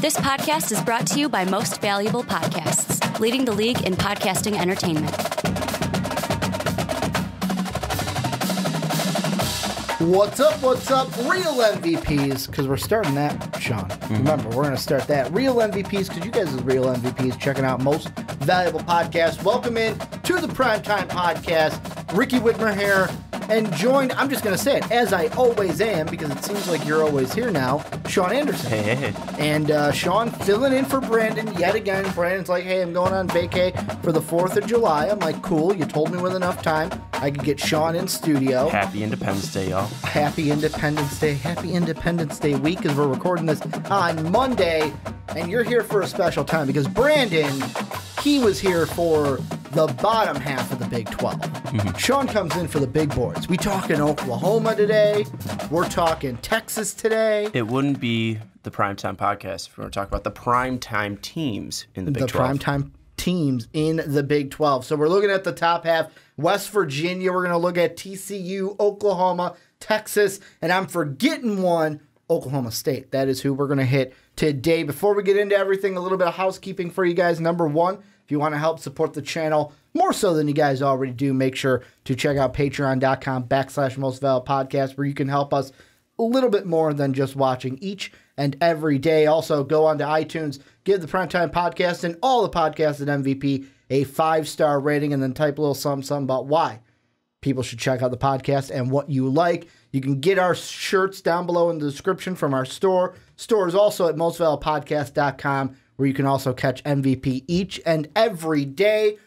This podcast is brought to you by Most Valuable Podcasts, leading the league in podcasting entertainment. What's up, real MVPs, because we're starting that, Sean. Remember, we're going to start that. Real MVPs, because you guys are real MVPs, checking out Most Valuable Podcasts. Welcome in to the Primetime Podcast. Ricky Widmer here, and joined, I'm just going to say it, as I always am, because it seems like you're always here now, Sean Anderson. Hey. And Sean filling in for Brandon yet again. Brandon's like, hey, I'm going on vacay for the 4th of July. I'm like, cool, you told me with enough time I could get Sean in studio. Happy Independence Day, y'all. Happy Independence Day. Happy Independence Day week, as we're recording this on Monday. And you're here for a special time because Brandon, he was here for the bottom half of the Big 12. Sean comes in for the big boards. We talking Oklahoma today. We're talking Texas today. It wouldn't be the Primetime Podcast if we were to talk about the primetime teams in the Big 12. The primetime teams in the Big 12. So we're looking at the top half. West Virginia, we're going to look at TCU, Oklahoma, Texas, and I'm forgetting one, Oklahoma State. That is who we're going to hit today. Before we get into everything, a little bit of housekeeping for you guys. Number one, if you want to help support the channel more so than you guys already do, make sure to check out patreon.com/mostvaluablepodcast, where you can help us a little bit more than just watching each and every day. Also, go on to iTunes, give the Primetime Podcast and all the podcasts at MVP a 5-star rating, and then type a little something about why people should check out the podcast and what you like. You can get our shirts down below in the description from our store. Store is also at mostvaluablepodcast.com, where you can also catch MVP each and every day.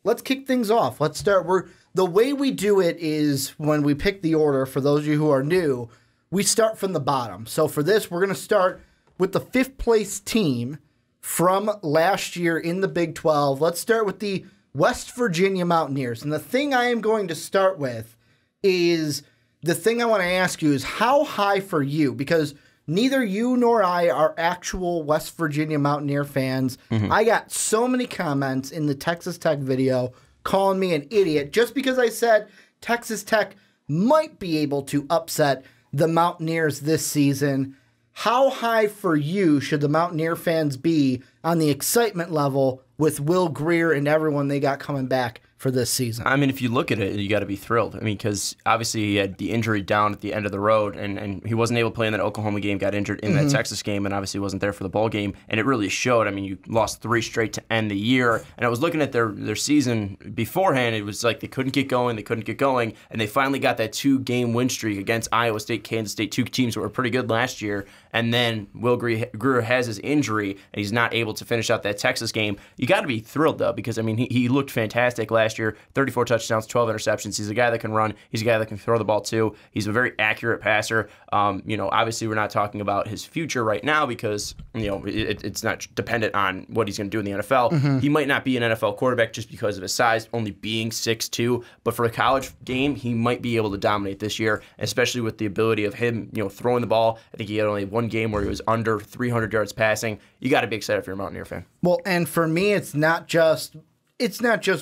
Let's kick things off. Let's start. The way we do it is when we pick the order, for those of you who are new, we start from the bottom. So for this, we're going to start with the 5th place team from last year in the Big 12. Let's start with the West Virginia Mountaineers. And the thing I am going to start with is, the thing I want to ask you is, how high for you? Because neither you nor I are actual West Virginia Mountaineer fans. I got so many comments in the Texas Tech video calling me an idiot just because I said Texas Tech might be able to upset the Mountaineers this season. How high for you should the Mountaineer fans be on the excitement level with Will Grier and everyone they got coming back for this season? I mean, if you look at it, you got to be thrilled. I mean, because obviously he had the injury down at the end of the road, and he wasn't able to play in that Oklahoma game, got injured in that Texas game, and obviously wasn't there for the bowl game, and it really showed. I mean, you lost 3 straight to end the year, and I was looking at their season beforehand. It was like they couldn't get going, and they finally got that 2-game win streak against Iowa State, Kansas State, 2 teams that were pretty good last year, and then Will Grier has his injury, and he's not able to finish out that Texas game. You got to be thrilled, though, because, I mean, he looked fantastic last year. 34 touchdowns, 12 interceptions. He's a guy that can run. He's a guy that can throw the ball, too. He's a very accurate passer. Obviously, we're not talking about his future right now because, it's not dependent on what he's going to do in the NFL. He might not be an NFL quarterback just because of his size, only being 6'2", but for a college game, he might be able to dominate this year, especially with the ability of him, throwing the ball. I think he had only one game where he was under 300 yards passing. You got to be excited if you're a Mountaineer fan. Well, and for me, it's not just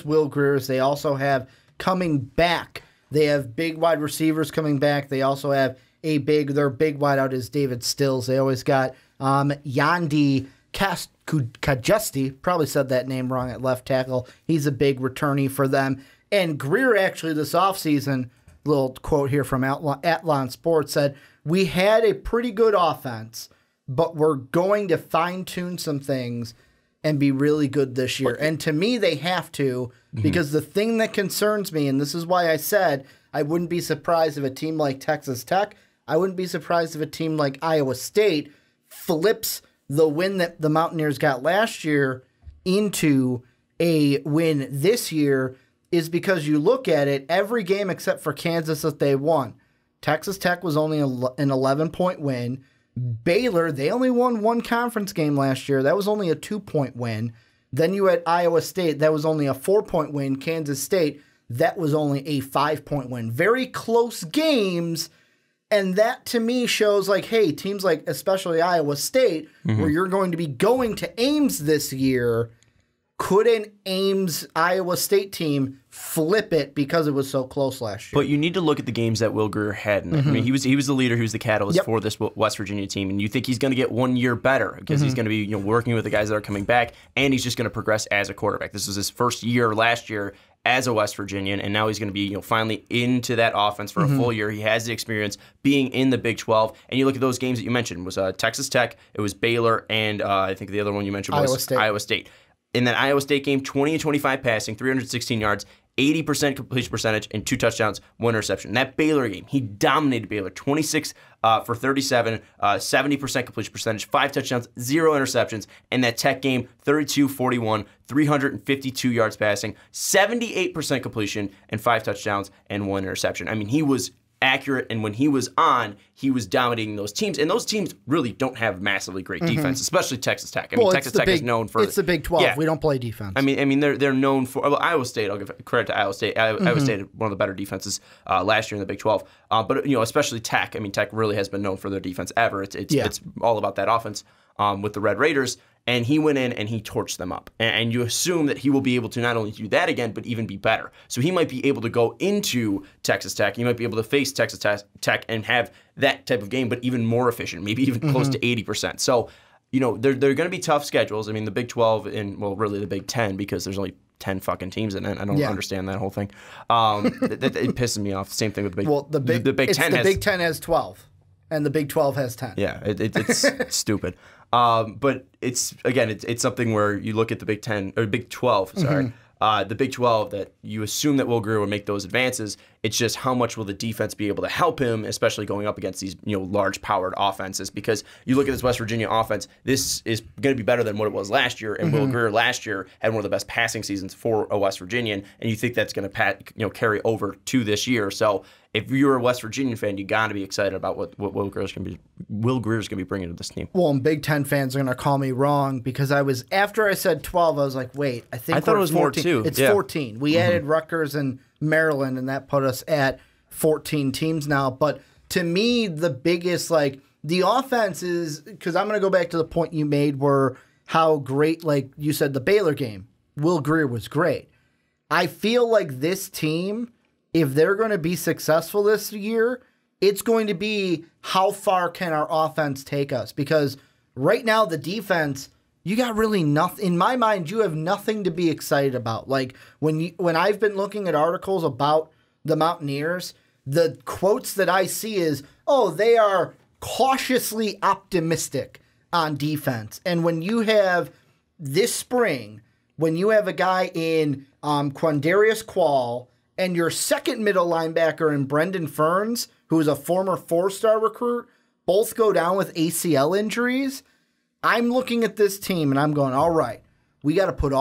Will Grier's. They also have coming back. They have big wide receivers coming back. They also have their big wideout is David Stills. They always got Yandi Kajesti, probably said that name wrong, at left tackle. He's a big returnee for them. And Grier actually this offseason, little quote here from Atlon Sports, said, "We had a pretty good offense, but we're going to fine-tune some things and be really good this year." And to me, they have to, because the thing that concerns me, and this is why I said I wouldn't be surprised if a team like Texas Tech, I wouldn't be surprised if a team like Iowa State flips the win that the Mountaineers got last year into a win this year, is because you look at it, every game except for Kansas that they won, Texas Tech was only an 11-point win. Baylor, they only won 1 conference game last year. That was only a 2-point win. Then you had Iowa State. That was only a 4-point win. Kansas State, that was only a 5-point win. Very close games. And that, to me, shows like, hey, teams like especially Iowa State, where you're going to be going to Ames this year, could an Ames Iowa State team flip it because it was so close last year? But you need to look at the games that Will Grier had. I mean, he was the leader, he was the catalyst for this West Virginia team, and you think he's going to get 1 year better because he's going to be working with the guys that are coming back, and he's just going to progress as a quarterback. This was his first year last year as a West Virginian, and now he's going to be finally into that offense for a full year. He has the experience being in the Big 12, and you look at those games that you mentioned. It was Texas Tech, it was Baylor, and I think the other one you mentioned was Iowa State. In that Iowa State game, 20 and 25 passing, 316 yards, 80% completion percentage, and 2 touchdowns, 1 interception. In that Baylor game, he dominated Baylor, 26 for 37, 70% completion percentage, 5 touchdowns, 0 interceptions. And that Tech game, 32-41, 352 yards passing, 78% completion, and 5 touchdowns and 1 interception. I mean, he was accurate, and when he was on, he was dominating those teams. And those teams really don't have massively great defense, especially Texas Tech. I mean, Texas Tech is known for... It's the Big 12. Yeah. We don't play defense. I mean, they're known for... Well, Iowa State, I'll give credit to Iowa State. Iowa State had one of the better defenses last year in the Big 12. But, especially Tech. I mean, Tech really has been known for their defense ever. It's all about that offense with the Red Raiders. And he went in and he torched them up. And you assume that he will be able to not only do that again, but even be better. So he might be able to go into Texas Tech. He might be able to face Texas Tech and have that type of game, but even more efficient, maybe even close to 80%. So, they're going to be tough schedules. I mean, the Big 12 and, well, really the Big 10, because there's only 10 fucking teams in it. I don't understand that whole thing. It pisses me off. Same thing with the Big 10. Well, the Big 10 has 12, and the Big 12 has 10. Yeah, it's stupid. But it's something where you look at the Big 10 or Big 12, sorry, the Big 12, that you assume that Will Grier would make those advances. It's just how much will the defense be able to help him, especially going up against these large powered offenses. Because you look at this West Virginia offense, this is going to be better than what it was last year. And Will Grier last year had one of the best passing seasons for a West Virginian, and you think that's going to carry over to this year. So if you're a West Virginian fan, you got to be excited about what Will Grier's going to be bringing to this team. Well, and Big 10 fans are going to call me wrong because after I said 12, I was like, wait, I thought it was 14. More too. It's 14. We added Rutgers and Maryland, and that put us at 14 teams now. But to me, the biggest, the offense is, because I'm going to go back to the point you made where how great, like you said, the Baylor game, Will Grier was great. I feel like this team, if they're going to be successful this year, it's going to be how far can our offense take us? Because right now, the defense, you got really nothing. In my mind, you have nothing to be excited about. Like when I've been looking at articles about the Mountaineers, the quotes that I see is, oh, they are cautiously optimistic on defense. And when you have this spring, when you have a guy in Quandarius Qual and your second middle linebacker in Brendan Ferns, who is a former 4-star recruit, both go down with ACL injuries, I'm looking at this team and I'm going, all right, we got to put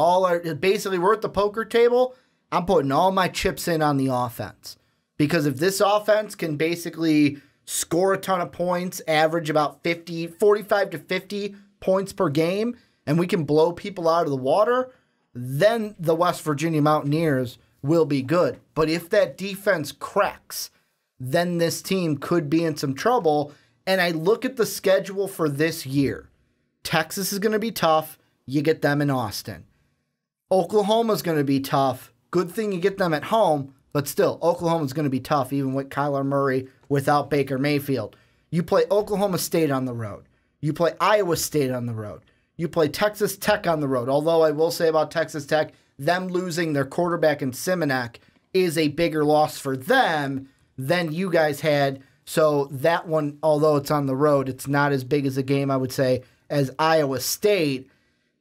basically we're at the poker table. I'm putting all my chips in on the offense. Because if this offense can basically score a ton of points, average about 45 to 50 points per game, and we can blow people out of the water, then the West Virginia Mountaineers will be good. But if that defense cracks, then this team could be in some trouble. And I look at the schedule for this year. Texas is going to be tough. You get them in Austin. Oklahoma's going to be tough. Good thing you get them at home, but still, Oklahoma's going to be tough, even with Kyler Murray without Baker Mayfield. You play Oklahoma State on the road. You play Iowa State on the road. You play Texas Tech on the road. Although I will say about Texas Tech, them losing their quarterback in Simonak is a bigger loss for them than you guys had. So that one, although it's on the road, it's not as big as a game, I would say, as Iowa State.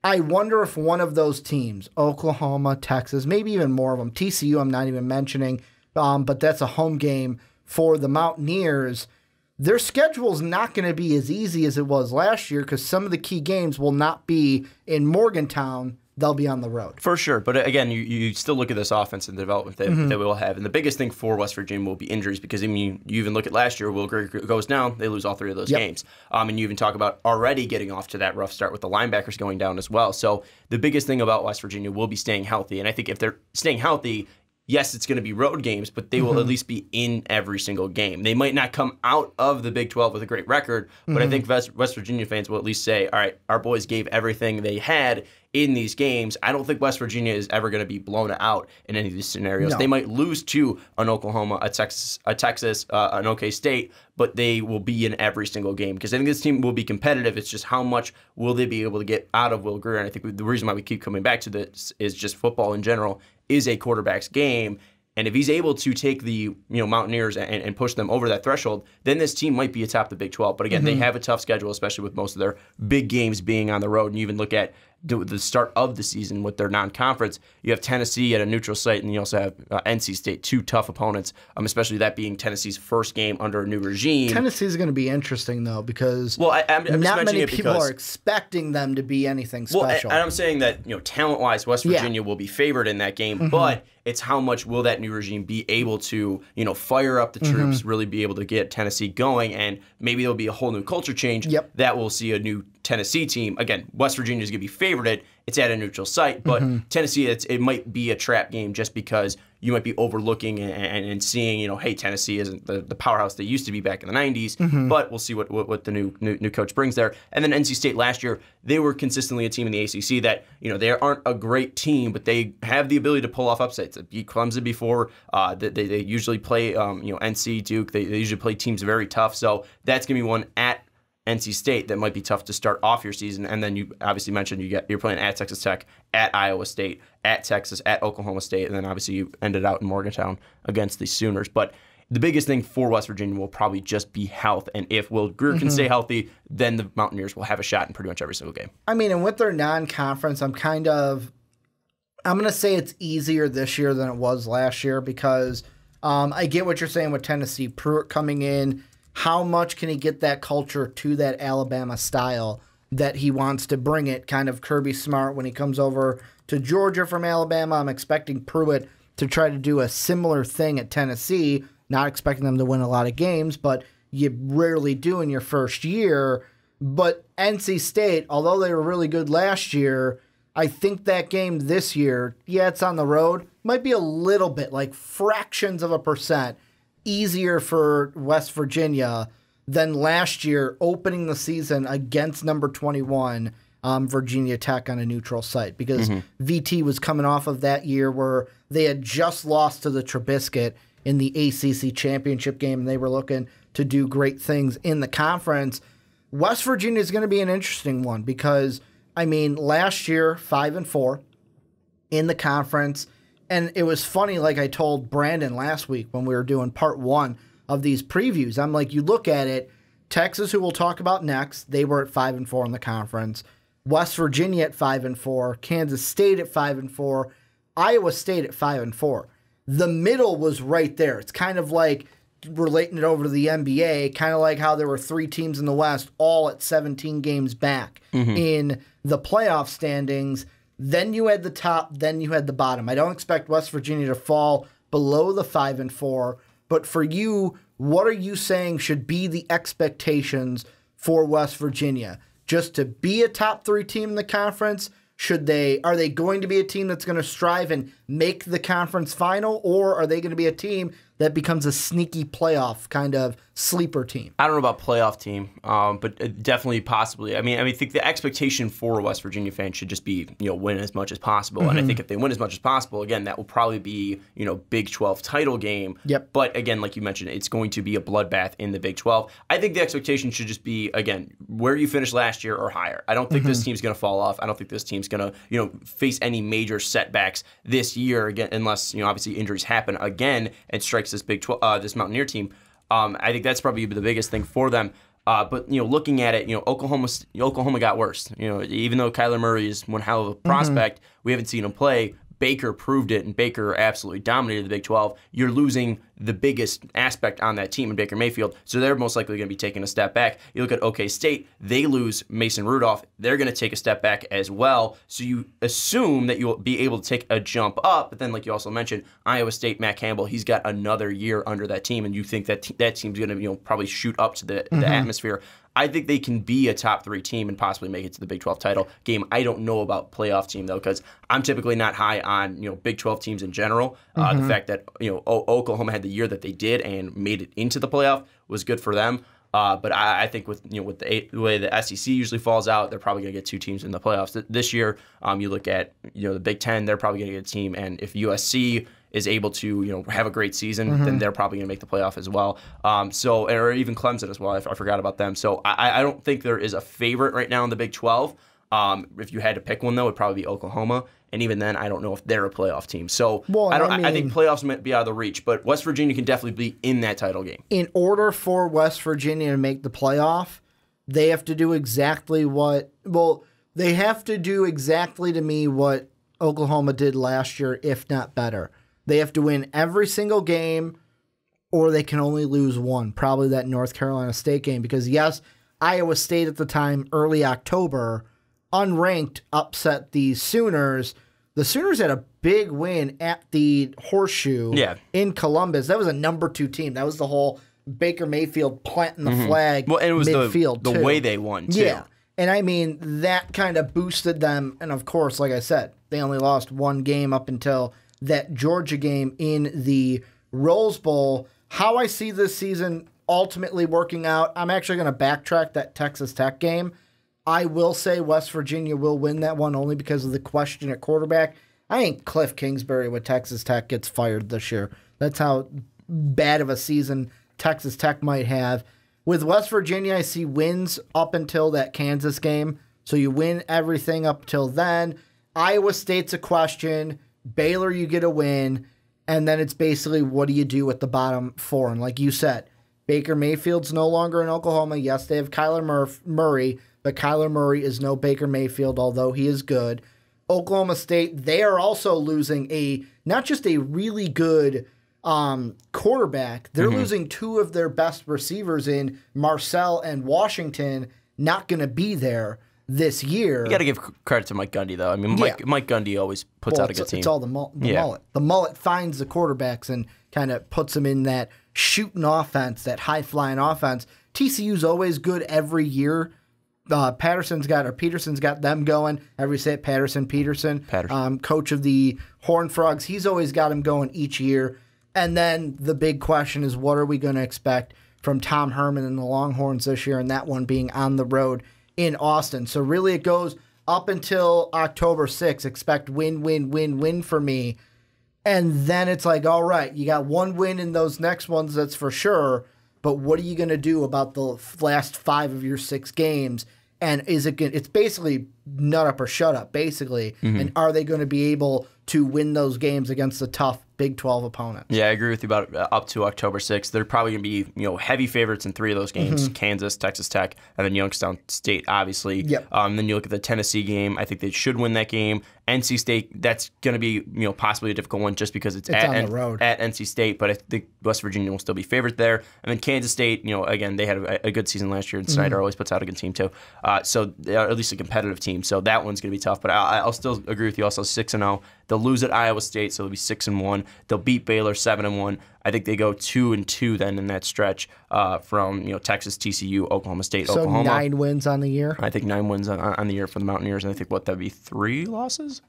I wonder if one of those teams, Oklahoma, Texas, maybe even more of them, TCU I'm not even mentioning, but that's a home game for the Mountaineers. Their schedule's not going to be as easy as it was last year because some of the key games will not be in Morgantown. They'll be on the road. For sure. But again, you still look at this offense and the development that we will have. And the biggest thing for West Virginia will be injuries because, I mean, you even look at last year, Will Grier goes down, they lose all 3 of those games. And you even talk about already getting off to that rough start with the linebackers going down as well. So the biggest thing about West Virginia will be staying healthy. And I think if they're staying healthy, yes, it's going to be road games, but they will at least be in every single game. They might not come out of the Big 12 with a great record, but I think West Virginia fans will at least say, all right, our boys gave everything they had in these games. I don't think West Virginia is ever going to be blown out in any of these scenarios. No. They might lose to an Oklahoma, a Texas, an OK State, but they will be in every single game because I think this team will be competitive. It's just how much will they be able to get out of Will Grier? And I think the reason why we keep coming back to this is just football in general is a quarterback's game. And if he's able to take the Mountaineers and push them over that threshold, then this team might be atop the Big 12. But again, they have a tough schedule, especially with most of their big games being on the road. And you even look at the start of the season with their non-conference. You have Tennessee at a neutral site, and you also have NC State, two tough opponents, especially that being Tennessee's first game under a new regime. Tennessee's going to be interesting, though, because I'm not many people are expecting them to be anything special. And I'm saying that talent-wise, West Virginia will be favored in that game, but it's how much will that new regime be able to fire up the troops, really be able to get Tennessee going, and maybe there'll be a whole new culture change that will see a new Tennessee team. Again, West Virginia is going to be favored. It's at a neutral site, but Tennessee, it might be a trap game just because you might be overlooking and seeing, hey, Tennessee isn't the powerhouse they used to be back in the 90s, but we'll see what the new coach brings there. And then NC State last year, they were consistently a team in the ACC that, they aren't a great team, but they have the ability to pull off upsets. They beat Clemson before. They usually play, NC, Duke. They usually play teams very tough. So that's going to be one at NC State that might be tough to start off your season. And then you obviously mentioned you're playing at Texas Tech, at Iowa State, at Texas, at Oklahoma State, and then obviously you ended out in Morgantown against the Sooners. But the biggest thing for West Virginia will probably just be health. And if Will Grier can stay healthy, then the Mountaineers will have a shot in pretty much every single game. I mean, and with their non-conference, I'm going to say it's easier this year than it was last year because I get what you're saying with Tennessee. Pruitt coming in, how much can he get that culture to that Alabama style that he wants to bring it? Kind of Kirby Smart when he comes over to Georgia from Alabama. I'm expecting Pruitt to try to do a similar thing at Tennessee. Not expecting them to win a lot of games, but you rarely do in your first year. But NC State, although they were really good last year, I think that game this year, it's on the road, might be a little bit, like fractions of a percent, easier for West Virginia than last year opening the season against number 21 Virginia Tech on a neutral site because VT was coming off of that year where they had just lost to the Trubisky in the ACC championship game and they were looking to do great things in the conference. West Virginia is going to be an interesting one because, last year, 5-4 in the conference. And it was funny, like I told Brandon last week when we were doing part 1 of these previews. I'm like, you look at it, Texas, who we'll talk about next, they were at 5-4 in the conference. West Virginia at 5-4, Kansas State at 5-4, Iowa State at 5-4. The middle was right there. It's kind of like relating it over to the NBA, kind of like how there were 3 teams in the West, all at 17 games back in the playoff standings. Then you had the top, then you had the bottom. I don't expect West Virginia to fall below the 5-4, but for you, what are you saying should be the expectations for West Virginia? Just to be a top 3 team in the conference? Are they going to be a team that's going to strive and make the conference final, or are they going to be a team that becomes a sneaky playoff kind of sleeper team? I don't know about playoff team, but definitely possibly. I think the expectation for West Virginia fans should just be, win as much as possible. And I think if they win as much as possible, again, that will probably be, Big 12 title game. Yep. But again, like you mentioned, it's going to be a bloodbath in the Big 12. I think the expectation should just be, again, where you finished last year or higher. I don't think this team's going to fall off. I don't think this team's going to, face any major setbacks this year again, unless, obviously injuries happen again and strikes this Big 12, this Mountaineer team. I think that's probably the biggest thing for them. But looking at it, Oklahoma got worse. Even though Kyler Murray is one hell of a prospect, we haven't seen him play. Baker proved it, and Baker absolutely dominated the Big 12. You're losing the biggest aspect on that team in Baker Mayfield, so they're most likely going to be taking a step back. You look at OK State, they lose Mason Rudolph, they're going to take a step back as well, so you assume that you'll be able to take a jump up, but then like you also mentioned, Iowa State, Matt Campbell, he's got another year under that team, and you think that that team's going to probably shoot up to the atmosphere. I think they can be a top 3 team and possibly make it to the Big 12 title game. I don't know about playoff team, though, because I'm typically not high on Big 12 teams in general. The fact that Oklahoma had the year that they did and made it into the playoff was good for them. But I think with the way the SEC usually falls out, they're probably going to get 2 teams in the playoffs this year. You look at the Big 10, they're probably going to get a team, and if USC is able to have a great season, then they're probably going to make the playoff as well. Or even Clemson as well. I forgot about them. So I don't think there is a favorite right now in the Big 12. If you had to pick one, though, it'd probably be Oklahoma. And even then, I don't know if they're a playoff team. So I think playoffs might be out of the reach. But West Virginia can definitely be in that title game. In order for West Virginia to make the playoff, they have to do exactly they have to do exactly to me what Oklahoma did last year, if not better. They have to win every single game, or they can only lose one, probably that North Carolina State game. Because, yes, Iowa State at the time, early October, unranked, upset the Sooners. The Sooners had a big win at the Horseshoe in Columbus. That was a number 2 team. That was the whole Baker Mayfield planting the flag and it was midfield, the way they won, too. Yeah, and I mean, that kind of boosted them. And, of course, like I said, they only lost one game up until that Georgia game in the Rose Bowl. How I see this season ultimately working out, I'm actually going to backtrack that Texas Tech game. I will say West Virginia will win that one only because of the question at quarterback. I think Cliff Kingsbury with Texas Tech gets fired this year. That's how bad of a season Texas Tech might have. With West Virginia, I see wins up until that Kansas game. So you win everything up till then. Iowa State's a question. Baylor, you get a win, and then it's basically what do you do with the bottom 4? And like you said, Baker Mayfield's no longer in Oklahoma. Yes, they have Kyler Murray, but Kyler Murray is no Baker Mayfield, although he is good. Oklahoma State, they are also losing not just a really good quarterback, they're losing 2 of their best receivers in Marcel and Washington, not going to be there this year. You got to give credit to Mike Gundy, though. I mean, Mike Gundy always puts out a good team. It's all the mullet. The mullet finds the quarterbacks and kind of puts them in that shooting offense, that high-flying offense. TCU's always good every year. Peterson's got them going. Every say it, Peterson. Coach of the Horned Frogs. He's always got them going each year. And then the big question is, what are we going to expect from Tom Herman and the Longhorns this year, and that one being on the road in Austin. So really it goes up until October 6th. Expect win for me. And then it's like, all right, you got one win in those next ones, that's for sure. But what are you going to do about the last 5 of your 6 games? And it's basically nut up or shut up, basically. And are they going to be able to win those games against the tough Big 12 opponents? Yeah, I agree with you about up to October 6th. They're probably going to be heavy favorites in 3 of those games: Kansas, Texas Tech, and then Youngstown State, obviously. Yep. Then you look at the Tennessee game. I think they should win that game. NC State, that's going to be possibly a difficult one just because it's on the road at NC State, but I think West Virginia will still be favored there. And then Kansas State, again, they had a good season last year, and Snyder always puts out a good team too. So they are at least a competitive team. So that one's going to be tough. But I'll still agree with you. Also 6-0. They'll lose at Iowa State, so they'll be 6-1. They'll beat Baylor 7-1. I think they go 2-2 then in that stretch from Texas, TCU, Oklahoma State, Oklahoma. So 9 wins on the year. I think 9 wins on the year for the Mountaineers, and I think that'd be 3 losses.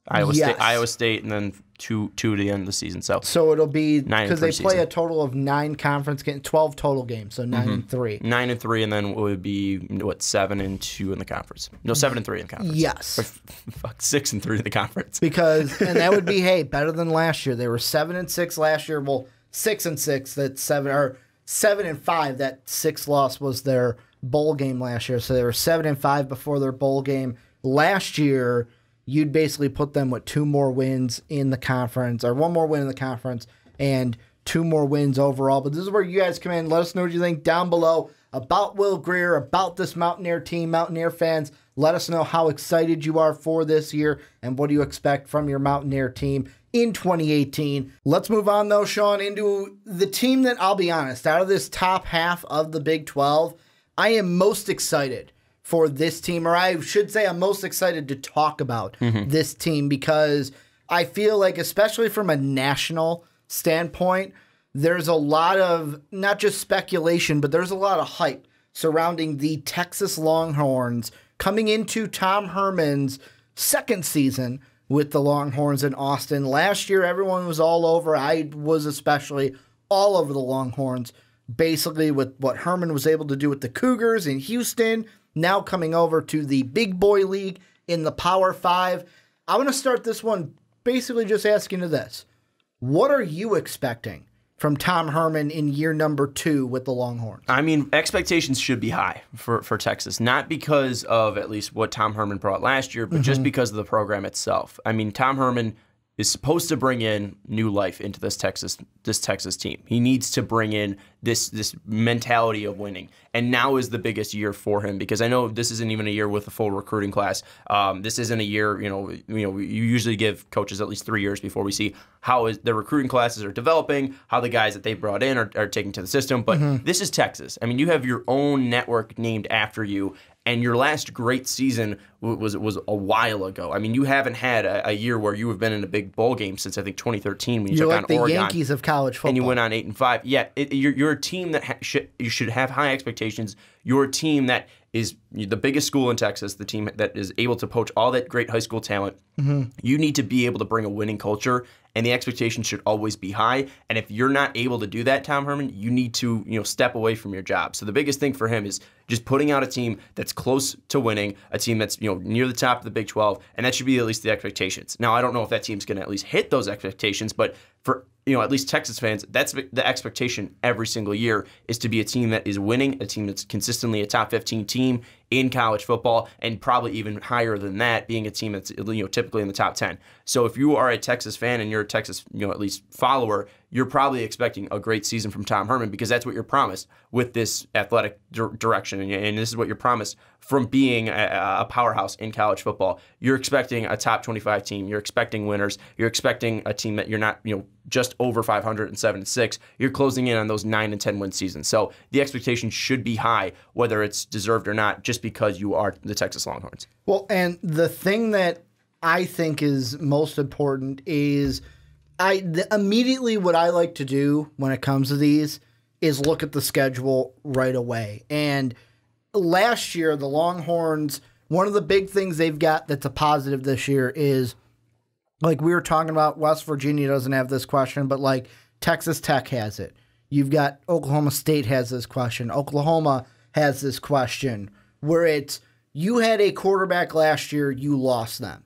Iowa State, and then two to the end of the season. So it'll be because they play a total of 9 conference games, 12 total games, so 9-3. 9-3, and then it would be 7-2 in the conference. No, 7-3 in the conference. Yes. 6-3 in the conference. And that would be better than last year. They were 7-6 last year. Well, 6-6. That's 7-5. That 6th loss was their bowl game last year. So they were 7-5 before their bowl game last year. You'd basically put them with 2 more wins in the conference, or 1 more win in the conference, and 2 more wins overall. But this is where you guys come in. Let us know what you think down below about Will Grier, about this Mountaineer team, Mountaineer fans. Let us know how excited you are for this year and what do you expect from your Mountaineer team in 2018. Let's move on, though, Sean, into the team that, I'll be honest, out of this top half of the Big 12, I am most excited for this team, or I should say I'm most excited to talk about this team, because I feel like, especially from a national standpoint, there's a lot of, not just speculation, but there's a lot of hype surrounding the Texas Longhorns coming into Tom Herman's second season with the Longhorns in Austin. Last year, everyone was all over. I was especially all over the Longhorns, basically with what Herman was able to do with the Cougars in Houston, now coming over to the Big Boy League in the Power 5. I want to start this one basically just asking you this. What are you expecting from Tom Herman in year number 2 with the Longhorns? I mean, expectations should be high for Texas, not because of at least what Tom Herman brought last year, but just because of the program itself. I mean, Tom Herman is supposed to bring in new life into this Texas team. He needs to bring in this mentality of winning, and now is the biggest year for him, because I know this isn't even a year with a full recruiting class. This isn't a year, you usually give coaches at least 3 years before we see how the recruiting classes are developing, how the guys that they brought in are taking to the system. But this is Texas. I mean, you have your own network named after you. And your last great season was a while ago. I mean, you haven't had a year where you have been in a big bowl game since, I think, 2013 when you took on Oregon. You're like the Yankees of college football. And you went on 8-5. Yeah, you're a team that you should have high expectations. You're a team that is the biggest school in Texas, the team that is able to poach all that great high school talent. You need to be able to bring a winning culture, and the expectations should always be high. And if you're not able to do that, Tom Herman, you need to step away from your job. So the biggest thing for him is just putting out a team that's close to winning, a team that's near the top of the Big 12, and that should be at least the expectations. Now, I don't know if that team's going to at least hit those expectations, but for at least Texas fans, that's the expectation every single year, is to be a team that is winning, a team that's consistently a top 15 team in college football, and probably even higher than that, being a team that's typically in the top 10. So if you are a Texas fan and you're a Texas at least follower, you're probably expecting a great season from Tom Herman, because that's what you're promised with this athletic direction, and this is what you're promised from being a powerhouse in college football. You're expecting a top 25 team. You're expecting winners. You're expecting a team that you're not just over 500 and 7-6. You're closing in on those 9 and 10 win seasons. So the expectation should be high, whether it's deserved or not, just because you are the Texas Longhorns. Well, and the thing that I think is most important is immediately what I like to do when it comes to these is look at the schedule right away. And last year, the Longhorns, one of the big things they've got that's a positive this year is, like we were talking about, West Virginia doesn't have this question, but like Texas Tech has it. You've got Oklahoma State has this question. Oklahoma has this question where it's, you had a quarterback last year, you lost them.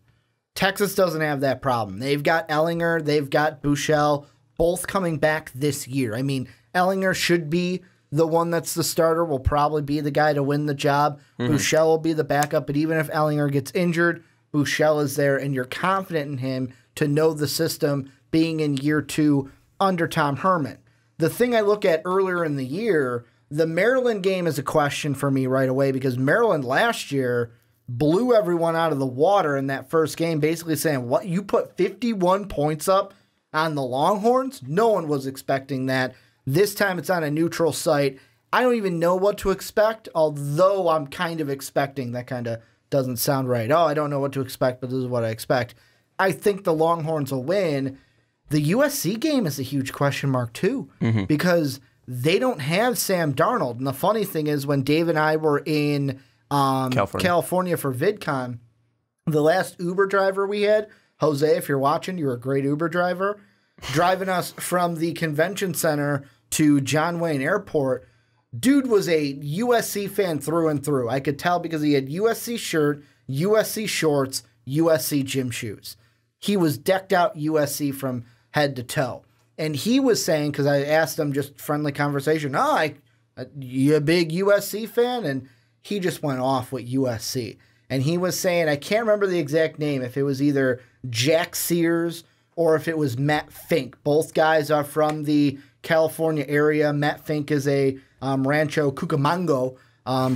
Texas doesn't have that problem. They've got Ellinger, they've got Buechele, both coming back this year. I mean, Ellinger should be the one that's the starter, will probably be the guy to win the job. Buechele will be the backup, but even if Ellinger gets injured, Buechele is there, and you're confident in him to know the system being in year 2 under Tom Herman. The thing I look at earlier in the year, the Maryland game is a question for me right away, because Maryland last year blew everyone out of the water in that first game, basically saying, what, you put 51 points up on the Longhorns? No one was expecting that. This time it's on a neutral site. I don't even know what to expect, although I'm kind of expecting. That kind of doesn't sound right. Oh, I don't know what to expect, but this is what I expect. I think the Longhorns will win. The USC game is a huge question mark too, because they don't have Sam Darnold. And the funny thing is, when Dave and I were in California for VidCon, the last Uber driver we had, Jose, if you're watching, you're a great Uber driver, driving us from the convention center to John Wayne Airport. Dude was a USC fan through and through. I could tell because he had USC shirt, USC shorts, USC gym shoes. He was decked out USC from head to toe. And he was saying, because I asked him, just friendly conversation, you a big USC fan? And he just went off with USC. And he was saying, I can't remember the exact name, if it was either Jack Sears or if it was Matt Fink. Both guys are from the California area. Matt Fink is a Rancho Cucamonga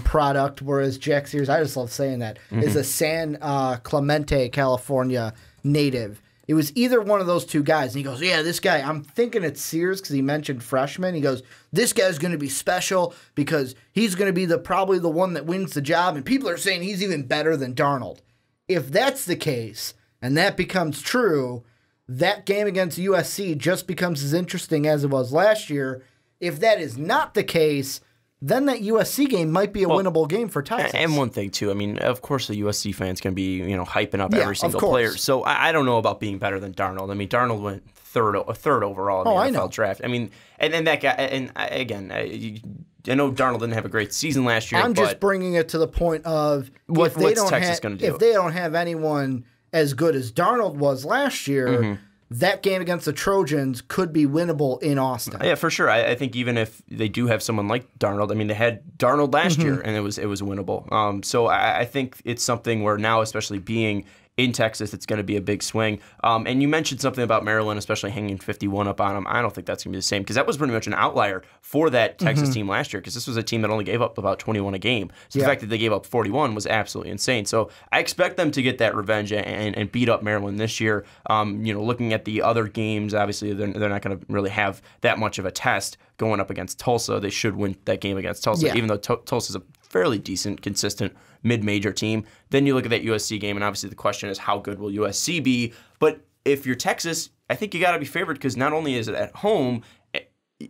product, whereas Jack Sears, I just love saying that, is a San Clemente, California native. It was either one of those two guys. And he goes, yeah, this guy, I'm thinking it's Sears because he mentioned freshman. He goes, this guy's going to be special because he's going to be probably the one that wins the job. And people are saying he's even better than Darnold. If that's the case, and that becomes true, that game against USC just becomes as interesting as it was last year. If that is not the case, then that USC game might be a winnable game for Texas. And one thing, too, I mean, of course the USC fans can be, hyping up every single player. So I don't know about being better than Darnold. I mean, Darnold went third overall in the NFL draft. I mean, and then that guy, and again, I know Darnold didn't have a great season last year. I'm just bringing it to the point of what's Texas going to do? If they don't have anyone as good as Darnold was last year, that game against the Trojans could be winnable in Austin. Yeah, for sure. I think even if they do have someone like Darnold, I mean, they had Darnold last year, and it was winnable. So I think it's something where now, especially being in Texas, it's going to be a big swing. And you mentioned something about Maryland, especially hanging 51 up on them. I don't think that's going to be the same because that was pretty much an outlier for that Texas team last year because this was a team that only gave up about 21 a game. So the fact that they gave up 41 was absolutely insane. So I expect them to get that revenge and beat up Maryland this year. Looking at the other games, obviously they're not going to really have that much of a test going up against Tulsa. They should win that game against Tulsa, even though Tulsa's a fairly decent, consistent mid-major team. Then you look at that USC game, and obviously the question is how good will USC be? But if you're Texas, I think you got to be favored because not only is it at home,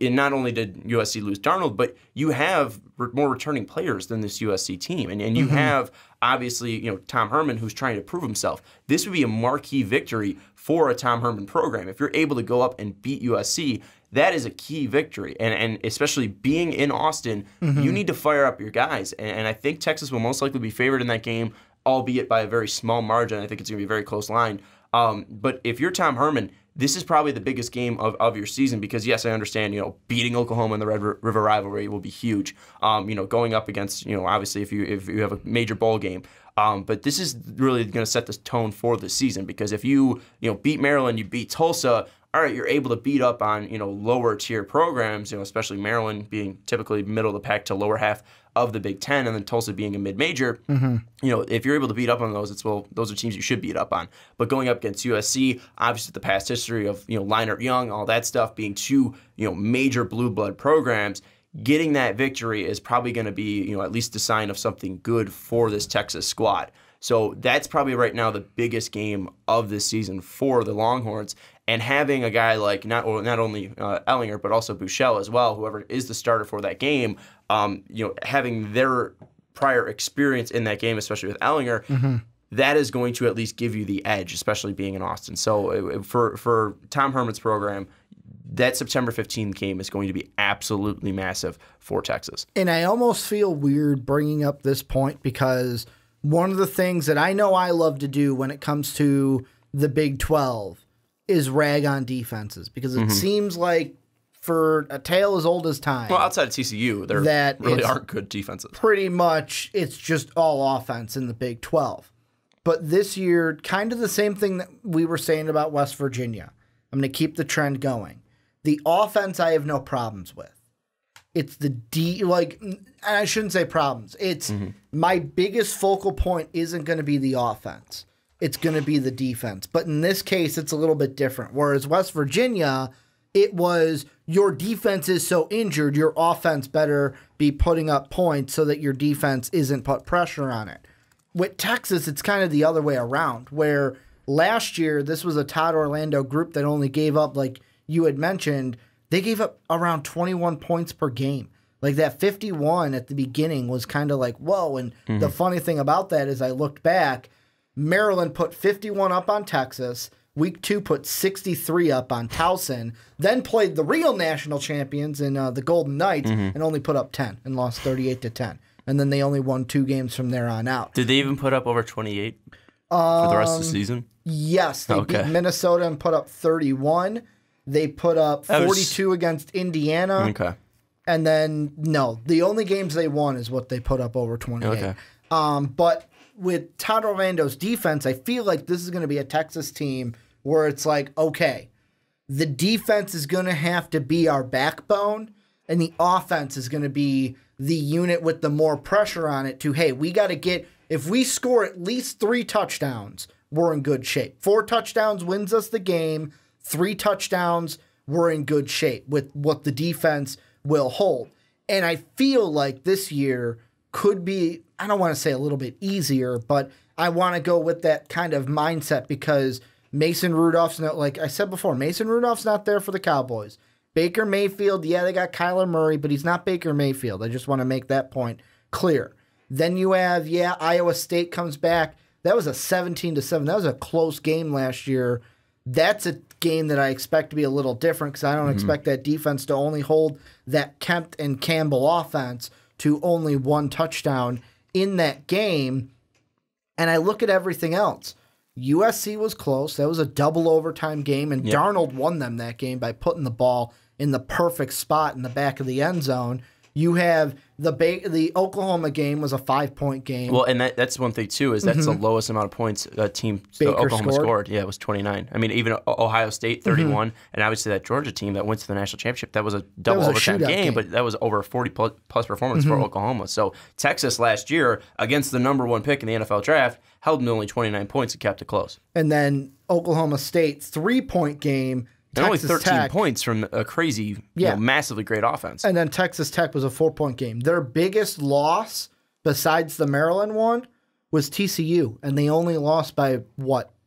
and not only did USC lose Darnold, but you have more returning players than this USC team. And you have, obviously, Tom Herman, who's trying to prove himself. This would be a marquee victory for a Tom Herman program. If you're able to go up and beat USC, that is a key victory. And especially being in Austin, you need to fire up your guys. And I think Texas will most likely be favored in that game, albeit by a very small margin. I think it's going to be a very close line. But if you're Tom Herman, this is probably the biggest game of your season because, yes, I understand, beating Oklahoma in the Red River rivalry will be huge. Going up against, obviously if you have a major bowl game. But this is really going to set the tone for the season because if you beat Maryland, you beat Tulsa, all right, you're able to beat up on, lower tier programs, especially Maryland being typically middle of the pack to lower half of the Big Ten, and then Tulsa being a mid-major. If you're able to beat up on those, those are teams you should beat up on. But going up against USC, obviously the past history of, Leinart Young, all that stuff being two, major blue blood programs, getting that victory is probably going to be, at least a sign of something good for this Texas squad. So that's probably right now the biggest game of this season for the Longhorns. And having a guy like not only Ellinger, but also Buechele as well, whoever is the starter for that game, having their prior experience in that game, especially with Ellinger, that is going to at least give you the edge, especially being in Austin. So for Tom Herman's program, that September 15th game is going to be absolutely massive for Texas. And I almost feel weird bringing up this point because one of the things that I know I love to do when it comes to the Big 12 is rag on defenses because it seems like for a tale as old as time. Well, outside of TCU, there really aren't good defenses. Pretty much it's just all offense in the Big 12. But this year, kind of the same thing that we were saying about West Virginia. I'm going to keep the trend going. The offense I have no problems with. It's the and I shouldn't say problems. It's my biggest focal point isn't going to be the offense. It's going to be the defense. But in this case, it's a little bit different. Whereas West Virginia, it was your defense is so injured, your offense better be putting up points so that your defense isn't put pressure on it. With Texas, it's kind of the other way around, where last year, this was a Todd Orlando group that only gave up, like you had mentioned, they gave up around 21 points per game. Like that 51 at the beginning was kind of like, whoa. And the funny thing about that is I looked back, Maryland put 51 up on Texas. Week 2 put 63 up on Towson. Then played the real national champions in the Golden Knights and only put up 10 and lost 38-10. And then they only won 2 games from there on out. Did they even put up over 28 for the rest of the season? Yes. They beat Minnesota and put up 31. They put up 42 against Indiana. Okay. And then, no, the only games they won is what they put up over 28. Okay. But with Todd Orlando's defense, I feel like this is going to be a Texas team where it's like, okay, the defense is going to have to be our backbone, and the offense is going to be the unit with the more pressure on it to, hey, we got to get, if we score at least 3 touchdowns, we're in good shape. 4 touchdowns wins us the game. 3 touchdowns, we're in good shape with what the defense will hold. And I feel like this year could be, I don't want to say a little bit easier, but I want to go with that kind of mindset because Mason Rudolph's not, like I said before, Mason Rudolph's not there for the Cowboys. Baker Mayfield, yeah, they got Kyler Murray, but he's not Baker Mayfield. I just want to make that point clear. Then you have, Iowa State comes back. That was a 17-7. That was a close game last year. That's a game that I expect to be a little different because I don't expect that defense to only hold that Kempt and Campbell offense to only 1 touchdown in that game. And I look at everything else. USC was close. That was a double overtime game, and Darnold won them that game by putting the ball in the perfect spot in the back of the end zone. You have the Oklahoma game was a 5-point game. Well, and that's one thing, too, is that's the lowest amount of points a team Oklahoma scored. Yeah, it was 29. I mean, even Ohio State, 31. And obviously that Georgia team that went to the national championship, that was a double overtime game, but that was over a 40-plus performance for Oklahoma. So Texas last year, against the number 1 pick in the NFL draft, held them to only 29 points and kept it close. And then Oklahoma State, 3-point game. And only 13 points from a crazy, massively great offense. And then Texas Tech was a 4-point game. Their biggest loss, besides the Maryland one, was TCU. And they only lost by,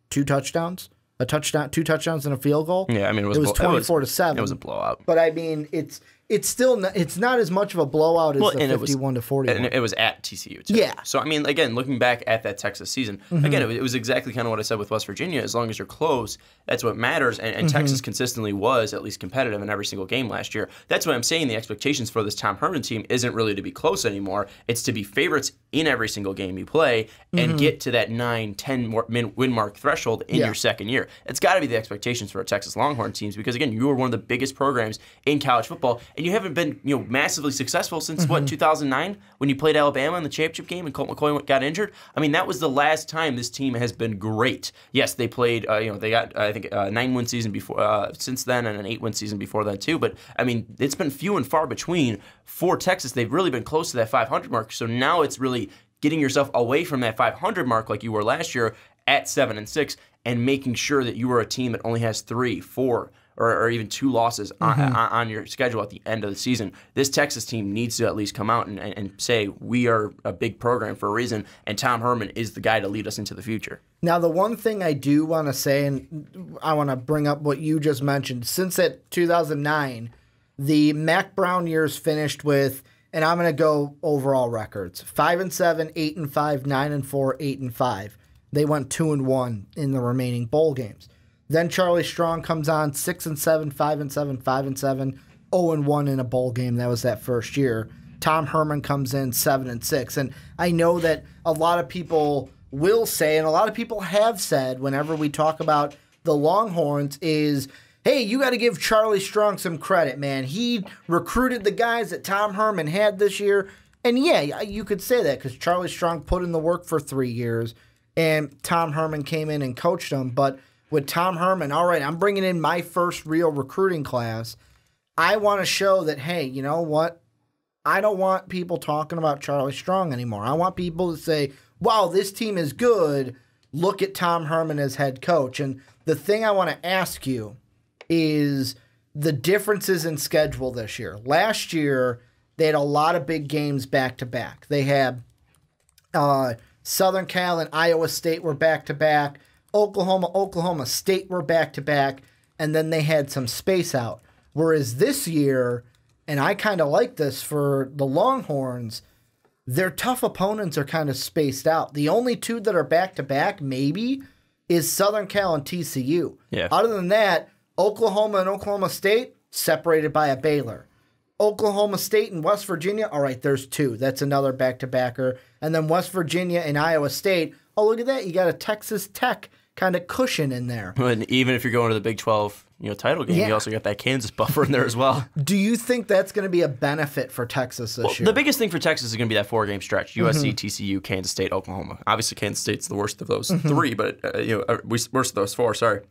2 touchdowns? 2 touchdowns and a field goal? Yeah, I mean, it was 24-7. It was a blowout. But, I mean, it's still not, it's not as much of a blowout as the 51-40. And it was at TCU, too. Yeah. So, I mean, again, looking back at that Texas season, again, it was exactly kind of what I said with West Virginia. As long as you're close, that's what matters. And Texas consistently was at least competitive in every single game last year. That's what I'm saying. The expectations for this Tom Herman team isn't really to be close anymore. It's to be favorites in every single game you play and get to that 9-10 win mark threshold in your second year. It's got to be the expectations for our Texas Longhorn teams because, again, you are one of the biggest programs in college football. And you haven't been, massively successful since 2009 when you played Alabama in the championship game and Colt McCoy got injured. I mean, that was the last time this team has been great. Yes, they played. They got I think a 9-win season before since then and an 8-win season before that too. But I mean, it's been few and far between for Texas. They've really been close to that 500 mark. So now it's really getting yourself away from that 500 mark like you were last year at 7-6 and making sure that you are a team that only has 3, 4. Or even 2 losses on your schedule at the end of the season. This Texas team needs to at least come out and say, we are a big program for a reason, and Tom Herman is the guy to lead us into the future. Now, the one thing I do want to say, and I want to bring up what you just mentioned, since at 2009, the Mac Brown years finished with, and I'm going to go overall records, 5-7, 8-5, 9-4, 8-5. They went 2-1 in the remaining bowl games. Then Charlie Strong comes on 6-7, 5-7, 5-7, 0-1 in a bowl game. That was that first year. Tom Herman comes in 7-6. And I know that a lot of people will say, and a lot of people have said whenever we talk about the Longhorns is, hey, you got to give Charlie Strong some credit, man. He recruited the guys that Tom Herman had this year. And yeah, you could say that because Charlie Strong put in the work for 3 years and Tom Herman came in and coached them. But with Tom Herman, all right, I'm bringing in my first real recruiting class. I want to show that, hey, you know what? I don't want people talking about Charlie Strong anymore. I want people to say, wow, this team is good. Look at Tom Herman as head coach. And the thing I want to ask you is the differences in schedule this year. Last year, they had a lot of big games back-to-back. They had Southern Cal and Iowa State were back-to-back. Oklahoma State were back-to-back, and then they had some space out. Whereas this year, and I kind of like this for the Longhorns, their tough opponents are kind of spaced out. The only 2 that are back-to-back, maybe, is Southern Cal and TCU. Yeah. Other than that, Oklahoma and Oklahoma State, separated by a Baylor. Oklahoma State and West Virginia, all right, there's 2. That's another back-to-backer. And then West Virginia and Iowa State, oh, look at that. You got a Texas Tech kind of cushion in there. And even if you're going to the Big 12 title game, you also got that Kansas buffer in there as well. Do you think that's going to be a benefit for Texas this year? The biggest thing for Texas is going to be that 4-game stretch. USC, TCU, Kansas State, Oklahoma. Obviously, Kansas State's the worst of those 3, but worst of those 4, sorry.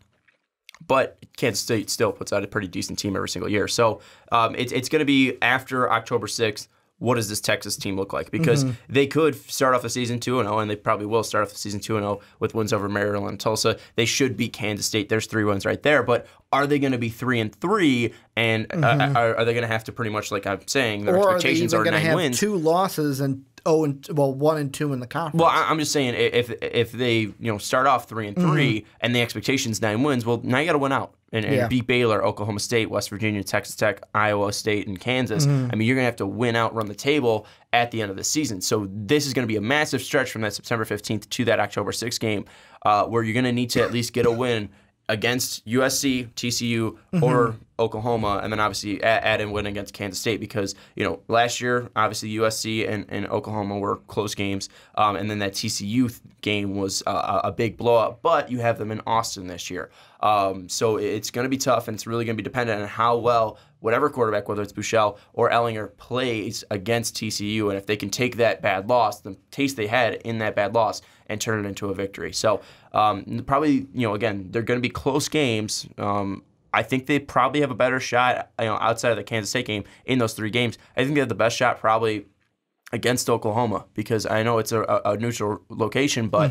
But Kansas State still puts out a pretty decent team every single year. So it's going to be after October 6th. What does this Texas team look like? Because they could start off the season 2-0, and they probably will start off the season 2-0 with wins over Maryland and Tulsa. They should beat Kansas State. There's 3 wins right there. But are they going to be 3-3? And are they going to have to pretty much, like I'm saying, their expectations are 9 wins? Or are they even going to have 2 losses and 1 and 2 in the conference? Well, I'm just saying if they start off 3-3 and the expectation's 9 wins, well, now you got to win out. And beat Baylor, Oklahoma State, West Virginia, Texas Tech, Iowa State, and Kansas. I mean, you're going to have to win out, run the table at the end of the season. So this is going to be a massive stretch from that September 15th to that October 6th game where you're going to need to at least get a win against USC, TCU, or Oklahoma, and then obviously add in win against Kansas State because, last year, obviously USC and Oklahoma were close games, and then that TCU game was a big blowout, but you have them in Austin this year. So it's going to be tough, and it's really going to be dependent on how well whatever quarterback, whether it's Buechele or Ellinger, plays against TCU, and if they can take that bad loss, the taste they had in that bad loss, and turn it into a victory. So probably, again, they're going to be close games. I think they probably have a better shot, outside of the Kansas State game in those 3 games. I think they have the best shot probably against Oklahoma because I know it's a neutral location, but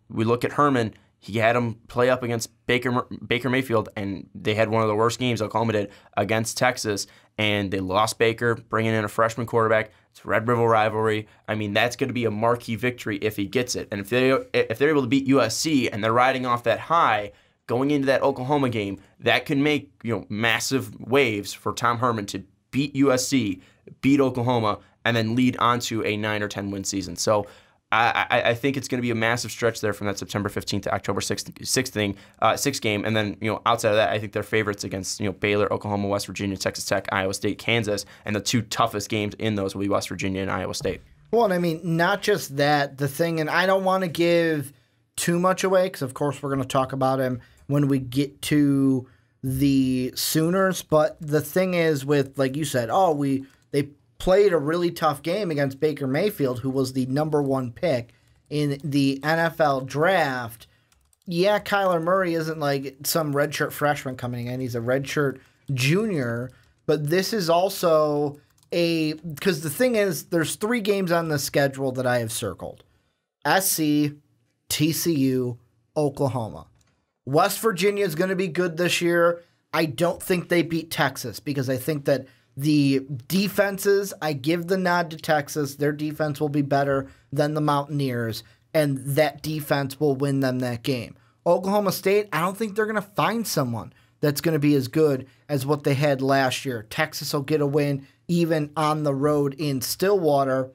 we look at Herman. He had him play up against Baker Mayfield, and they had one of the worst games Oklahoma did against Texas, and they lost Baker, bringing in a freshman quarterback. It's Red River rivalry. I mean, that's going to be a marquee victory if he gets it. And if they're able to beat USC and they're riding off that high going into that Oklahoma game, that can make massive waves for Tom Herman to beat USC, beat Oklahoma, and then lead onto a 9 or 10 win season. So I think it's going to be a massive stretch there from that September 15th to October 6th game. And then, outside of that, I think they're favorites against, Baylor, Oklahoma, West Virginia, Texas Tech, Iowa State, Kansas. And the 2 toughest games in those will be West Virginia and Iowa State. Well, and I mean, not just that, the thing, and I don't want to give too much away because, of course, we're going to talk about him when we get to the Sooners. But the thing is with, like you said, they played a really tough game against Baker Mayfield, who was the number 1 pick in the NFL draft. Yeah, Kyler Murray isn't like some redshirt freshman coming in. He's a redshirt junior. But this is also because the thing is, there's 3 games on the schedule that I have circled. SC, TCU, Oklahoma. West Virginia is going to be good this year. I don't think they beat Texas because I think that the defenses, I give the nod to Texas. Their defense will be better than the Mountaineers, and that defense will win them that game. Oklahoma State, I don't think they're going to find someone that's going to be as good as what they had last year. Texas will get a win even on the road in Stillwater.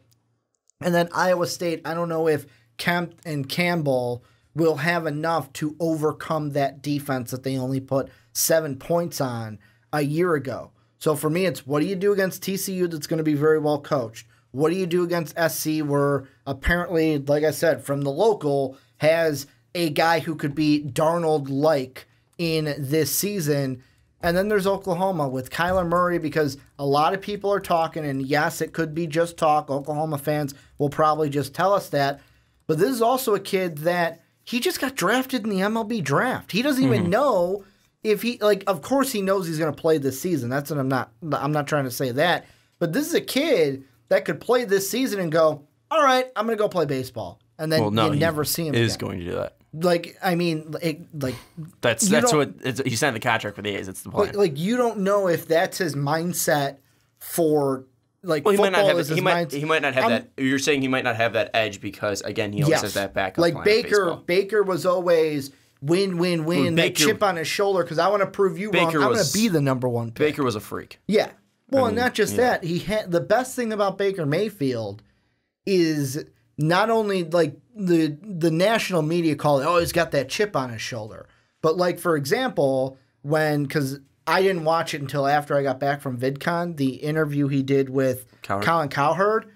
And then Iowa State, I don't know if Kemp and Campbell will have enough to overcome that defense that they only put 7 points on a year ago. So for me, it's what do you do against TCU that's going to be very well coached? What do you do against SC where apparently, like I said, from the local, has a guy who could be Darnold-like in this season? And then there's Oklahoma with Kyler Murray because a lot of people are talking, and yes, it could be just talk. Oklahoma fans will probably just tell us that. But this is also a kid that he just got drafted in the MLB draft. He doesn't even know if he, of course he knows he's going to play this season. That's what I'm not trying to say that. But this is a kid that could play this season and go, all right, I'm going to go play baseball. And then you never see him again. He is going to do that. That's what he signed the contract for the A's. It's the plan. You don't know if that's his mindset for he might not have he might not have that. You're saying he might not have that edge because again he always has that backup. Like Baker was always win. That chip on his shoulder because I want to prove you wrong. I'm going to be the number 1 pick. Baker was a freak. Yeah. Well, and not just that. He had the best thing about Baker Mayfield is not only the national media call it, he's got that chip on his shoulder, but for example, because I didn't watch it until after I got back from VidCon, the interview he did with Colin Cowherd,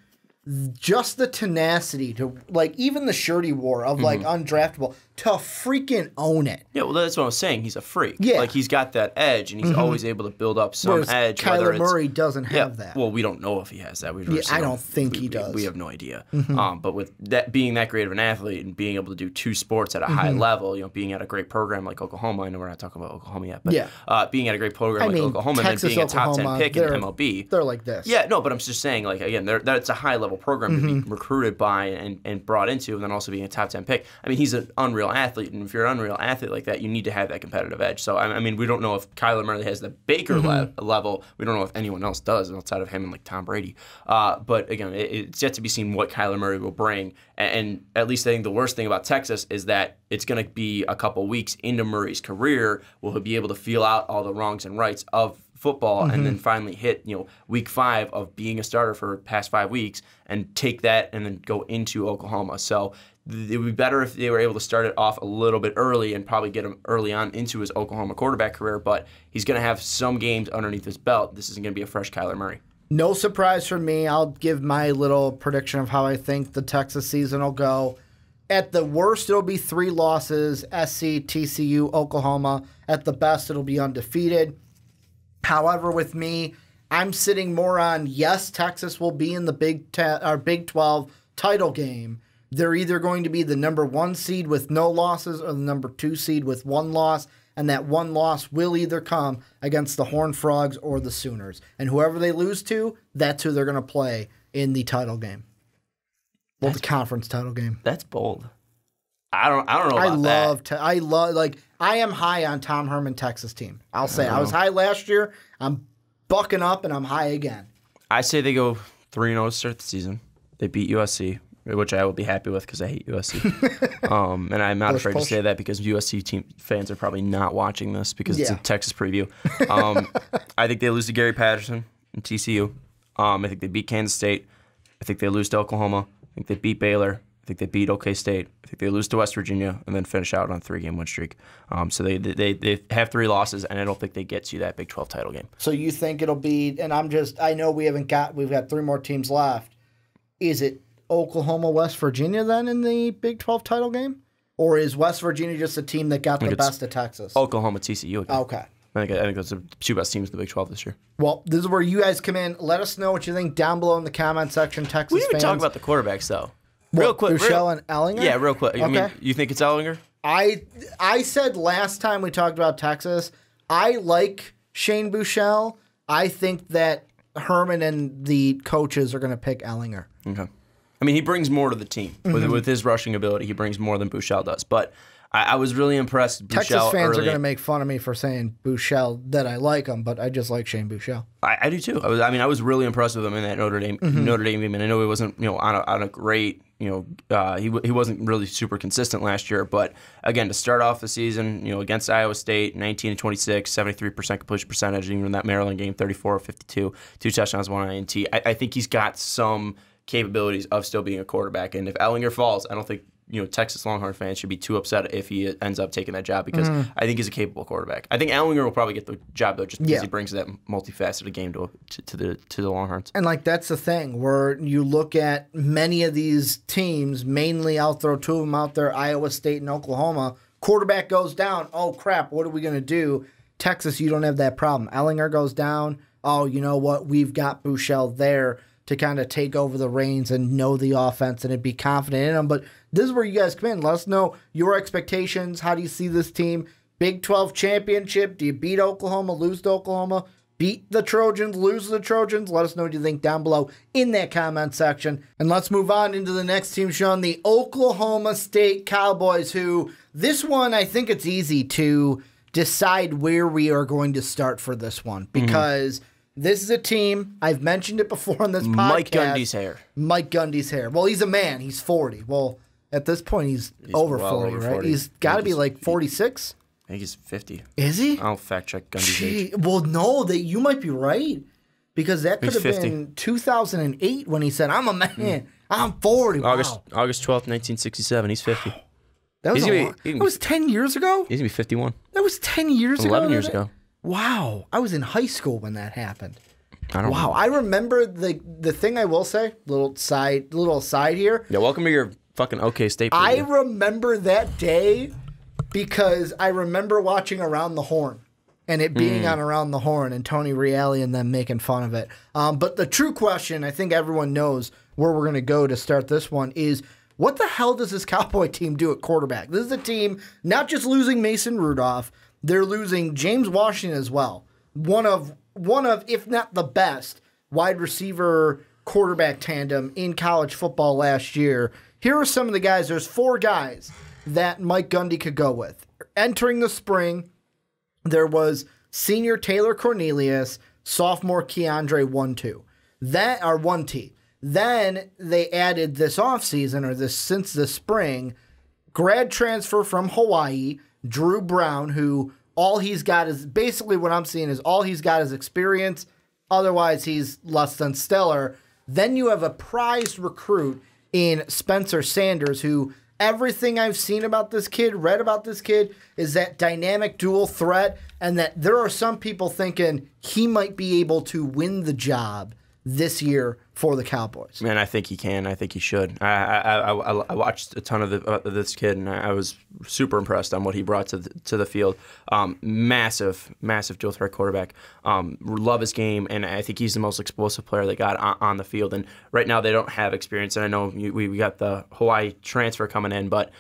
just the tenacity to even the shirt he wore of undraftable. to freaking own it. Yeah, well, that's what I was saying. He's a freak. Yeah. Like, he's got that edge, and he's always able to build up some Whereas edge. Kyler Murray doesn't have that. Well, we don't know if he has that. We've never seen I don't him. think he does. We have no idea. But with that being that great of an athlete and being able to do two sports at a high level, being at a great program like Oklahoma, I know we're not talking about Oklahoma yet, but being at a great program like Oklahoma Texas, and then being a top 10 Oklahoma, pick in MLB. They're like this. Yeah, no, but I'm just saying, like, again, that's a high-level program to be recruited by and brought into, and then also being a top 10 pick. I mean, he's an unreal athlete, and if you're an unreal athlete like that, you need to have that competitive edge. So, I mean, we don't know if Kyler Murray has the Baker level. We don't know if anyone else does outside of him and, like, Tom Brady. But, again, it's yet to be seen what Kyler Murray will bring. And at least I think the worst thing about Texas is that it's going to be a couple weeks into Murray's career will he be able to feel out all the wrongs and rights of football and then finally hit week 5 of being a starter for past 5 weeks and take that and then go into Oklahoma. So it would be better if they were able to start it off a little bit early and probably get him early on into his Oklahoma quarterback career, but he's going to have some games underneath his belt. This isn't going to be a fresh Kyler Murray. No surprise for me. I'll give my little prediction of how I think the Texas season will go. At the worst, it'll be 3 losses, SC, TCU, Oklahoma. At the best, it'll be undefeated. However, with me, I'm sitting more on, yes, Texas will be in the Big 12 title game. They're either going to be the number 1 seed with no losses or the number 2 seed with 1 loss, and that 1 loss will either come against the Horned Frogs or the Sooners. And whoever they lose to, that's who they're going to play in the title game. Well, the conference title game. That's bold. I don't know about that. I am high on Tom Herman Texas team. I'll say I was high last year. I'm bucking up and I'm high again. I say they go 3-0 to start the season. They beat USC, which I will be happy with because I hate USC. And I'm not afraid to say that because USC team fans are probably not watching this because it's a Texas preview. I think they lose to Gary Patterson and TCU. I think they beat Kansas State. I think they lose to Oklahoma. I think they beat Baylor. I think they beat OK State. I think they lose to West Virginia and then finish out on a 3-game win streak. So they have 3 losses, and I don't think they get to that Big 12 title game. So you think it'll be? And I know we've got 3 more teams left. Is it Oklahoma, West Virginia then in the Big 12 title game, or is West Virginia just a team that got the best of Texas? Oklahoma, TCU again. Okay. I think those are the 2 best teams in the Big 12 this year. Well, this is where you guys come in. Let us know what you think down below in the comment section, Texas We didn't even fans. talk about the quarterbacks, though. Real quick. Buechele and Ellinger? Yeah, real quick. Okay. I mean, you think it's Ellinger? I said last time we talked about Texas, I like Shane Buechele. I think that Herman and the coaches are going to pick Ellinger. Okay. I mean, he brings more to the team. With his rushing ability, he brings more than Buechele does. But I was really impressed with Buechele Texas fans early. are going to make fun of me for saying Buechele, that I like him, but I just like Shane Buechele. I do too. I was really impressed with him in that Notre Dame game, and I know he wasn't on a great he wasn't really super consistent last year, but again, to start off the season against Iowa State, 19-26, 73% completion percentage, even in that Maryland game, 34-52, 2 touchdowns, 1 INT. I think he's got some capabilities of still being a quarterback, and if Ellinger falls, I don't think Texas Longhorn fans should be too upset if he ends up taking that job because I think he's a capable quarterback. I think Ellinger will probably get the job though, just because he brings that multifaceted game to the Longhorns. And that's the thing where you look at many of these teams, mainly I'll throw 2 of them out there, Iowa State and Oklahoma. Quarterback goes down. Oh crap! What are we going to do? Texas, you don't have that problem. Ellinger goes down. Oh, you know what? We've got Buechele there to kind of take over the reins and know the offense and be confident in them. But this is where you guys come in. Let us know your expectations. How do you see this team? Big 12 championship. Do you beat Oklahoma, lose to Oklahoma, beat the Trojans, lose to the Trojans? Let us know what you think down below in that comment section. And let's move on into the next team, Sean, the Oklahoma State Cowboys, who this one, I think it's easy to decide where we are going to start for this one because this is a team, I've mentioned it before on this podcast. Mike Gundy's hair. Mike Gundy's hair. Well, he's a man. He's 40. Well, at this point, he's over 40, right? 40. He's got to be like 46. I think he's 50. Is he? I'll fact check Gundy's age. Well, no, you might be right. Because that could have been 2008 when he said, I'm a man. I'm 40. August 12th, 1967. He's 50. That was 10 years ago? He's going to be 51. That was 10 years ago? 11 years ago. Wow. I was in high school when that happened. Wow. I remember the thing I will say, little side here. Yeah, welcome to your fucking OK State. I remember that day because I remember watching Around the Horn and it being on Around the Horn and Tony Reale and them making fun of it. But the true question, I think everyone knows where we're going to go to start this one, is what the hell does this Cowboy team do at quarterback? This is a team not just losing Mason Rudolph, they're losing James Washington as well. One of, if not the best, wide receiver quarterback tandem in college football last year. Here are some of the guys. There's 4 guys that Mike Gundy could go with. Entering the spring, there was senior Taylor Cornelius, sophomore Keandre 1-2. That are 1T. Then they added this offseason, or since the spring, grad transfer from Hawaii, Drew Brown, who all he's got is basically what I'm seeing is all he's got is experience. Otherwise, he's less than stellar. Then you have a prized recruit in Spencer Sanders, who everything I've seen about this kid, read about this kid, is that dynamic dual threat, and that there are some people thinking he might be able to win the job this year for the Cowboys. Man, I think he can. I think he should. I watched a ton of this kid, and I was super impressed on what he brought to the field. Massive dual threat quarterback. Love his game, and I think he's the most explosive player they got on the field. And right now they don't have experience. And I know we got the Hawaii transfer coming in, but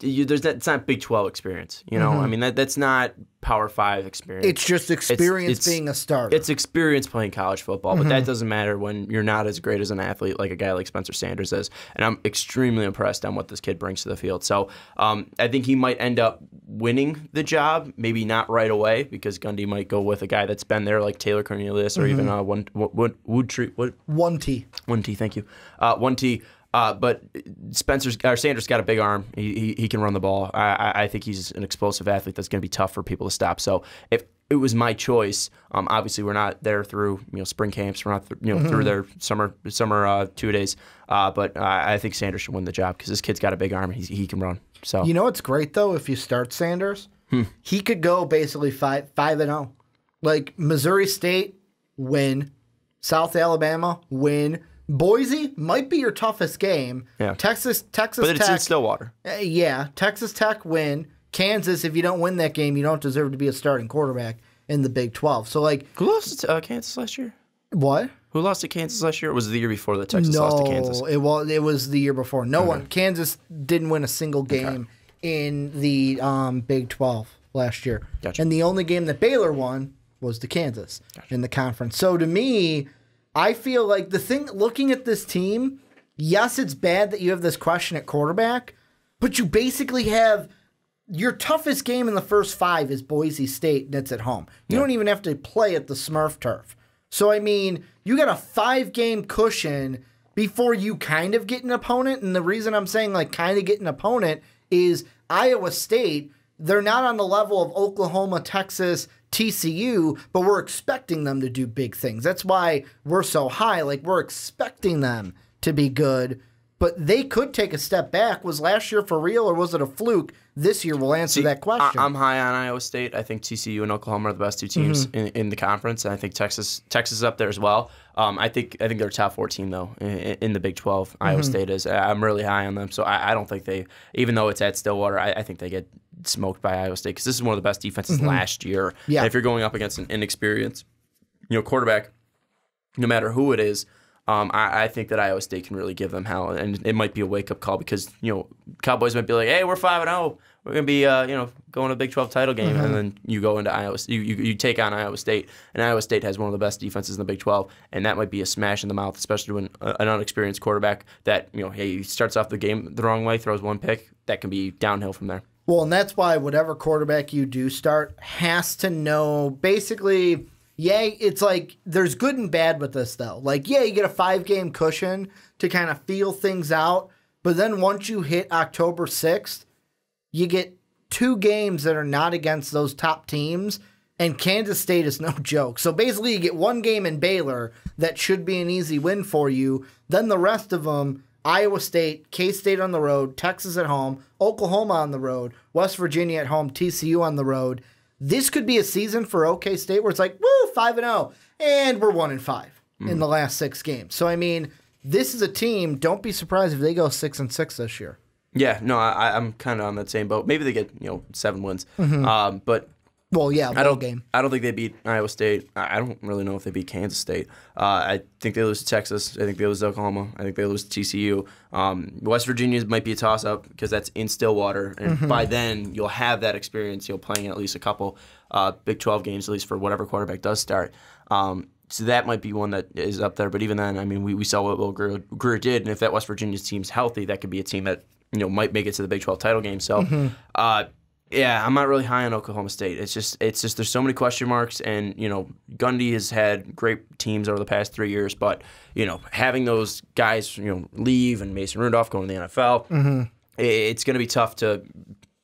it's not Big 12 experience. You know, I mean that's not Power 5 experience. It's just experience being a starter. It's experience playing college football, but that doesn't matter when you're not as great as an athlete like a guy like Spencer Sanders is. And I'm extremely impressed on what this kid brings to the field. So I think he might end up winning the job, maybe not right away, because Gundy might go with a guy that's been there like Taylor Cornelius or even Woodtree. 1T. 1T, thank you. 1T. But Sanders got a big arm. He can run the ball. I think he's an explosive athlete that's going to be tough for people to stop. So if it was my choice, obviously we're not there through spring camps. We're not through their summer 2 days. But I think Sanders should win the job because this kid's got a big arm. He can run. So you know what's great though? If you start Sanders, he could go basically 5-0. Like Missouri State, win. South Alabama, win. Boise might be your toughest game. Yeah. Texas but Tech. It's in Stillwater. Yeah. Texas Tech, win. Kansas, if you don't win that game, you don't deserve to be a starting quarterback in the Big 12. So, like, who lost to Kansas last year? What? Who lost to Kansas last year? Or was it the year before that Texas lost to Kansas? No, it was the year before. No one. Kansas didn't win a single game in the Big 12 last year. Gotcha. And the only game that Baylor won was to Kansas in the conference. So, to me, I feel like the thing, looking at this team, yes, it's bad that you have this question at quarterback, but you basically have your toughest game in the first 5 is Boise State, and it's at home. You don't even have to play at the Smurf turf. So, I mean, you got a 5-game cushion before you kind of get an opponent, and the reason I'm saying, like, kind of get an opponent is Iowa State, they're not on the level of Oklahoma, Texas, TCU, but we're expecting them to do big things. That's why we're so high. Like, we're expecting them to be good, but they could take a step back. Was last year for real, or was it a fluke? This year we'll answer that question. I'm high on Iowa State. I think TCU and Oklahoma are the best 2 teams in the conference, and I think Texas is up there as well. I think they're a top 4 team, though, in the Big 12. Iowa State is. I'm really high on them, so I don't think they, even though it's at Stillwater, I think they get smoked by Iowa State because this is one of the best defenses last year. Yeah. And if you're going up against an inexperienced quarterback, no matter who it is, I think that Iowa State can really give them hell, and it might be a wake-up call because Cowboys might be like, hey, we're 5-0. We're going to be going to a Big 12 title game, and then you go into Iowa. You take on Iowa State, and Iowa State has one of the best defenses in the Big 12, and that might be a smash in the mouth, especially when an unexperienced quarterback that he starts off the game the wrong way, throws 1 pick, that can be downhill from there. Well, and that's why whatever quarterback you do start has to know basically. Yeah, it's like there's good and bad with this, though. Like, yeah, you get a 5-game cushion to kind of feel things out, but then once you hit October 6th, you get 2 games that are not against those top teams, and Kansas State is no joke. So basically, you get 1 game in Baylor that should be an easy win for you. Then the rest of them, Iowa State, K-State on the road, Texas at home, Oklahoma on the road, West Virginia at home, TCU on the road. This could be a season for OK State where it's like, woo, 5-0, and we're 1-5 in the last 6 games. So, I mean, this is a team. Don't be surprised if they go 6-6 this year. Yeah, no, I'm kind of on that same boat. Maybe they get 7 wins, but well, yeah, I don't think they beat Iowa State. I don't really know if they beat Kansas State. I think they lose to Texas. I think they lose to Oklahoma. I think they lose to TCU. West Virginia might be a toss-up because that's in Stillwater, and by then you'll have that experience. You'll playing at least a couple Big 12 games, at least for whatever quarterback does start. So that might be one that is up there. But even then, I mean, we saw what Will Grier did, and if that West Virginia team's healthy, that could be a team that might make it to the Big 12 title game. So, yeah, I'm not really high on Oklahoma State. It's just there's so many question marks, and Gundy has had great teams over the past 3 years, but having those guys leave and Mason Rudolph going to the NFL, it's going to be tough to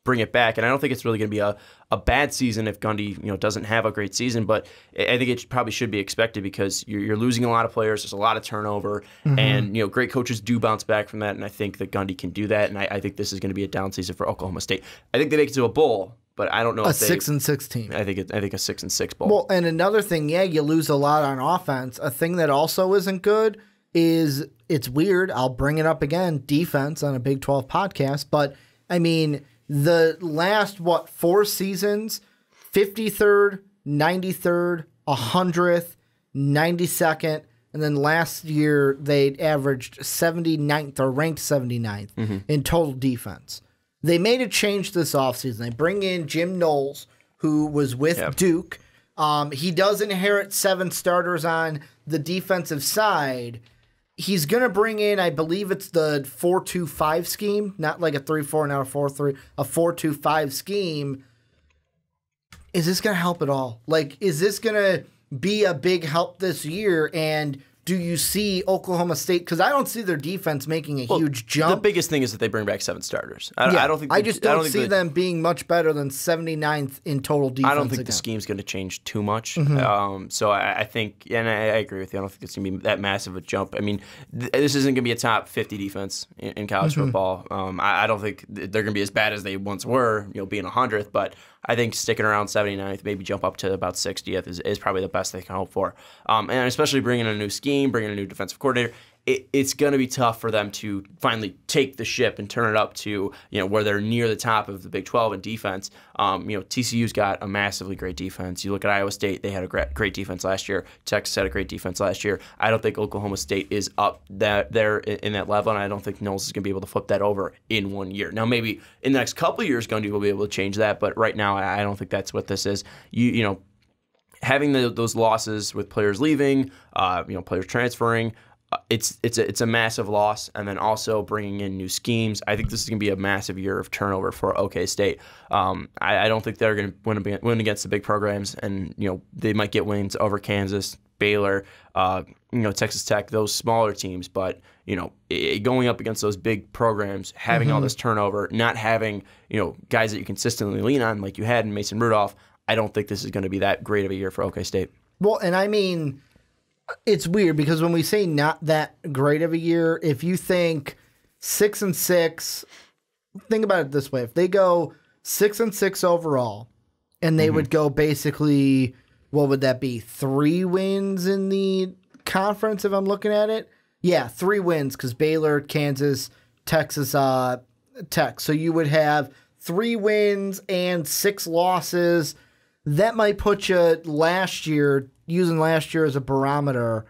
bring it back. And I don't think it's really going to be a bad season if Gundy doesn't have a great season, but I think it probably should be expected because you're losing a lot of players. There's a lot of turnover, and great coaches do bounce back from that, and I think that Gundy can do that, and I think this is going to be a down season for Oklahoma State. I think they make it to a bowl, but I don't know if they... 6-6 team. I think a 6-6 bowl. Well, and another thing, you lose a lot on offense. A thing that also isn't good is, it's weird, I'll bring it up again, defense on a Big 12 podcast, but, I mean... The last, 4 seasons, 53rd, 93rd, 100th, 92nd, and then last year they averaged 79th or ranked 79th in total defense. They made a change this offseason. They bring in Jim Knowles, who was with Duke. He does inherit 7 starters on the defensive side. He's going to bring in, I believe it's the 4-2-5 scheme, not like a 3-4, not a 4-3, a 4-2-5 scheme. Is this going to help at all? Like, is this going to be a big help this year? And do you see Oklahoma State? Because I don't see their defense making a huge jump. The biggest thing is that they bring back 7 starters. I don't see them being much better than 79th in total defense. I don't think the scheme's going to change too much. So I think, and I agree with you, I don't think it's going to be that massive a jump. I mean, this isn't going to be a top 50 defense in college football. I don't think they're going to be as bad as they once were, being 100th, but I think sticking around 79th, maybe jump up to about 60th is probably the best they can hope for. And especially bringing in a new scheme, bringing in a new defensive coordinator, it's going to be tough for them to finally take the ship and turn it up to where they're near the top of the Big 12 in defense. TCU's got a massively great defense. You look at Iowa State; they had a great defense last year. Texas had a great defense last year. I don't think Oklahoma State is up there in that level, and I don't think Knowles is going to be able to flip that over in 1 year. Now, maybe in the next couple of years, Gundy will be able to change that, but right now, I don't think that's what this is. Having those losses with players leaving, players transferring. It's a massive loss, and then also bringing in new schemes. I think this is going to be a massive year of turnover for OK State. I don't think they're going to win against the big programs, and they might get wins over Kansas, Baylor, Texas Tech, those smaller teams. But going up against those big programs, having all this turnover, not having guys that you consistently lean on like you had in Mason Rudolph, I don't think this is going to be that great of a year for OK State. Well, and I mean, it's weird because when we say not that great of a year, if you think 6-6, think about it this way. If they go 6-6 overall, and they would go basically, what would that be? 3 wins in the conference if I'm looking at it? Yeah, 3 wins because Baylor, Kansas, Texas Tech. So you would have 3 wins and 6 losses. That might put you last year, using last year as a barometer,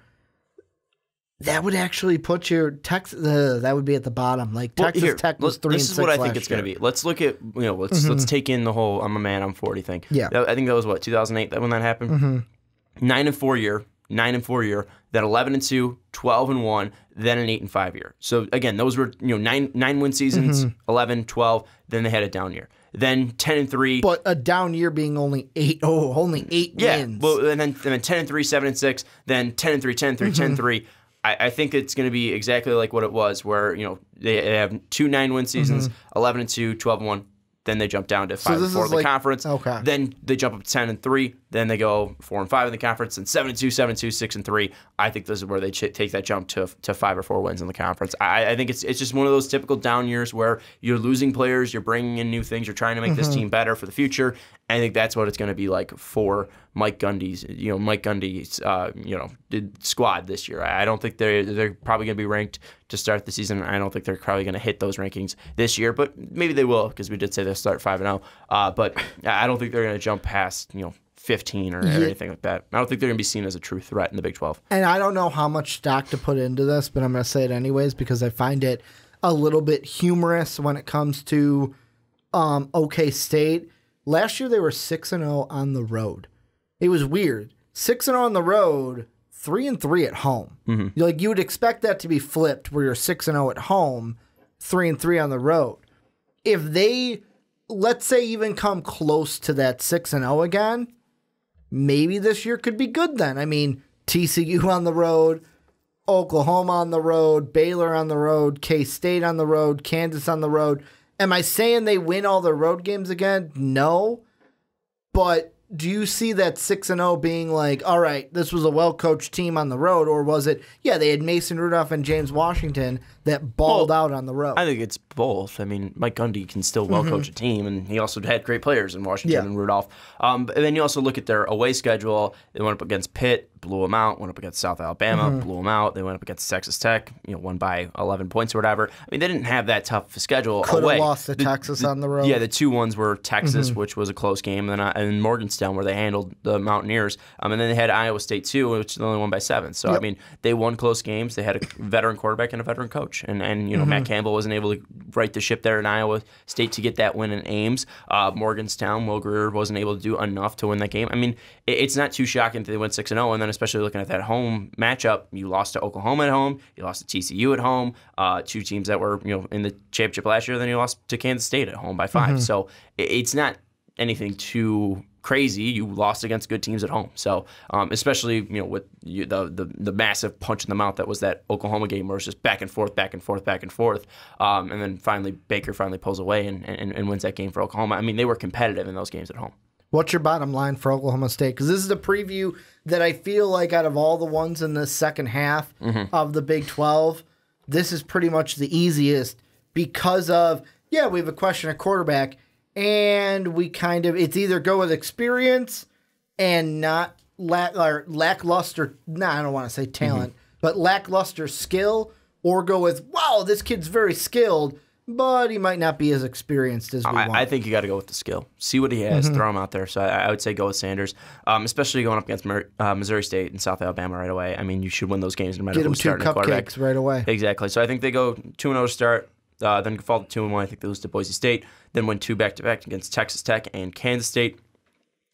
that would actually put your Texas. That would be at the bottom. Like Texas Tech was 3-6. This is what I think it's going to be. Let's look at let's take in the whole "I'm a man, I'm 40" thing. Yeah, I think that was 2008 when that happened. 9-4 year, 9-4 year, then 11-2, 12-1, then an 8-5 year. So again, those were 9-win seasons, 11, 12. Then they had a down year. Then 10-3, but a down year being only 8 wins. Well, and then 10-3, 7-6, then 10-3, 10-3, 10-3. I think it's going to be exactly like what it was, where they have 2 9-win seasons, 11-2, 12-1. Then they jump down to 5-4 in the conference. Okay. Then they jump up to 10-3, Then they go 4-5 in the conference, and 7-2, 7-2, 6-3. I think this is where they take that jump to 5 or 4 wins in the conference. I think it's just one of those typical down years where you're losing players, you're bringing in new things, you're trying to make this team better for the future. I think that's what it's going to be like for Mike Gundy's squad this year. I don't think they're probably going to be ranked to start the season. I don't think they're probably going to hit those rankings this year, but maybe they will because we did say they'll start 5-0. But I don't think they're going to jump past 15 or anything like that. I don't think they're going to be seen as a true threat in the Big 12. And I don't know how much stock to put into this, but I'm going to say it anyways because I find it a little bit humorous when it comes to OK State. Last year they were 6-0 on the road. It was weird. 6-0 on the road, 3-3 at home. Mm-hmm. You would expect that to be flipped where you're 6-0 at home, 3-3 on the road. If they, let's say, even come close to that 6-0 again, maybe this year could be good then. I mean, TCU on the road, Oklahoma on the road, Baylor on the road, K-State on the road, Kansas on the road. Am I saying they win all their road games again? No. But do you see that 6-0 being like, all right, this was a well-coached team on the road, or was it, they had Mason Rudolph and James Washington that balled out on the road? I think it's both. I mean, Mike Gundy can still well-coach a team, and he also had great players in Washington and Rudolph. And then you also look at their away schedule. They went up against Pitt, blew them out, went up against South Alabama, blew them out. They went up against Texas Tech, won by 11 points or whatever. I mean, they didn't have that tough schedule Could away. have lost to Texas on the road. Yeah, the 2 ones were Texas, which was a close game, and Morgantown, where they handled the Mountaineers. And then they had Iowa State, too, which they only won by 7. So, I mean, they won close games. They had a veteran quarterback and a veteran coach. And Matt Campbell wasn't able to right the ship there in Iowa State to get that win in Ames. Morgantown, Will Greer wasn't able to do enough to win that game. I mean, it's not too shocking that they went 6-0, and then especially looking at that home matchup, you lost to Oklahoma at home, you lost to TCU at home, 2 teams that were in the championship last year, then you lost to Kansas State at home by 5. So it's not anything too crazy. You lost against good teams at home. So especially with the massive punch in the mouth that was that Oklahoma game where it's just back and forth, back and forth, back and forth. And then finally Baker pulls away and wins that game for Oklahoma. I mean, they were competitive in those games at home. What's your bottom line for Oklahoma State? Because this is a preview that I feel like out of all the ones in the second half of the Big 12, this is pretty much the easiest because of, we have a question at quarterback, and we it's either go with experience and not lackluster, I don't want to say talent, but lackluster skill, or go with, wow, this kid's very skilled, but he might not be as experienced as we want. I think you got to go with the skill. See what he has, throw him out there. So I would say go with Sanders, especially going up against Missouri State and South Alabama right away. I mean, you should win those games no matter who's starting at quarterback. Get them 2 cupcakes right away. Exactly. So I think they go 2-0 to start, then fall to 2-1. I think they lose to Boise State, then win 2 back-to-back against Texas Tech and Kansas State.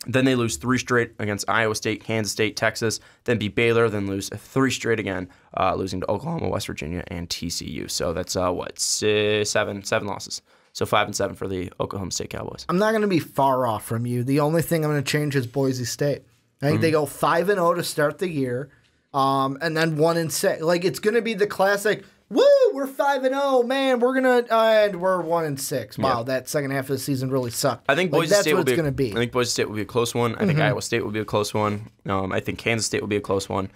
Then they lose 3 straight against Iowa State, Kansas State, Texas, then beat Baylor, then lose 3 straight again, losing to Oklahoma, West Virginia, and TCU. So that's, 7 losses. So 5-7 for the Oklahoma State Cowboys. I'm not going to be far off from you. The only thing I'm going to change is Boise State. I think they go 5-0 to start the year, and then 1-6. Like, it's going to be the classic, woo, we're 5-0, man, we're going to, and we're 1-6. Wow, that second half of the season really sucked. I think Boise State will be going to be. I think Boise State will be a close one. I think Iowa State will be a close one. I think Kansas State will be a close one.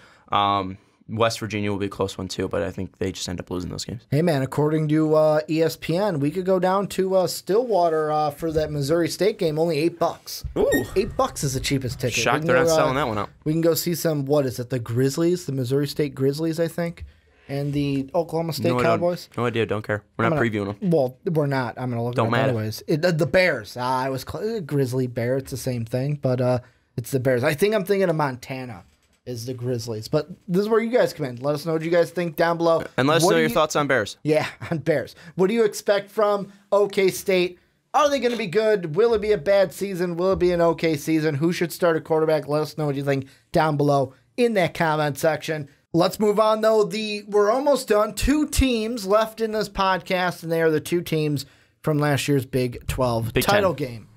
West Virginia will be a close one too, but I think they just end up losing those games. Hey man, according to ESPN, we could go down to Stillwater for that Missouri State game, only $8. Ooh, $8 is the cheapest ticket. Shocked they're not selling that one out. We can go see some. What is it? The Grizzlies, the Missouri State Grizzlies, I think, and the Oklahoma State Cowboys. No idea. Don't care. We're not previewing them. Well, we're not. I'm gonna look at it anyways. The Bears. I was Grizzly Bear. It's the same thing, but it's the Bears. I think I'm thinking of Montana. Is the Grizzlies. But this is where you guys come in. Let us know what you guys think down below. And let us know your thoughts on Bears. Yeah, on Bears. What do you expect from OK State? Are they going to be good? Will it be a bad season? Will it be an okay season? Who should start a quarterback? Let us know what you think down below in that comment section. Let's move on, though. We're almost done. 2 teams left in this podcast, and they are the 2 teams from last year's Big 12 title game.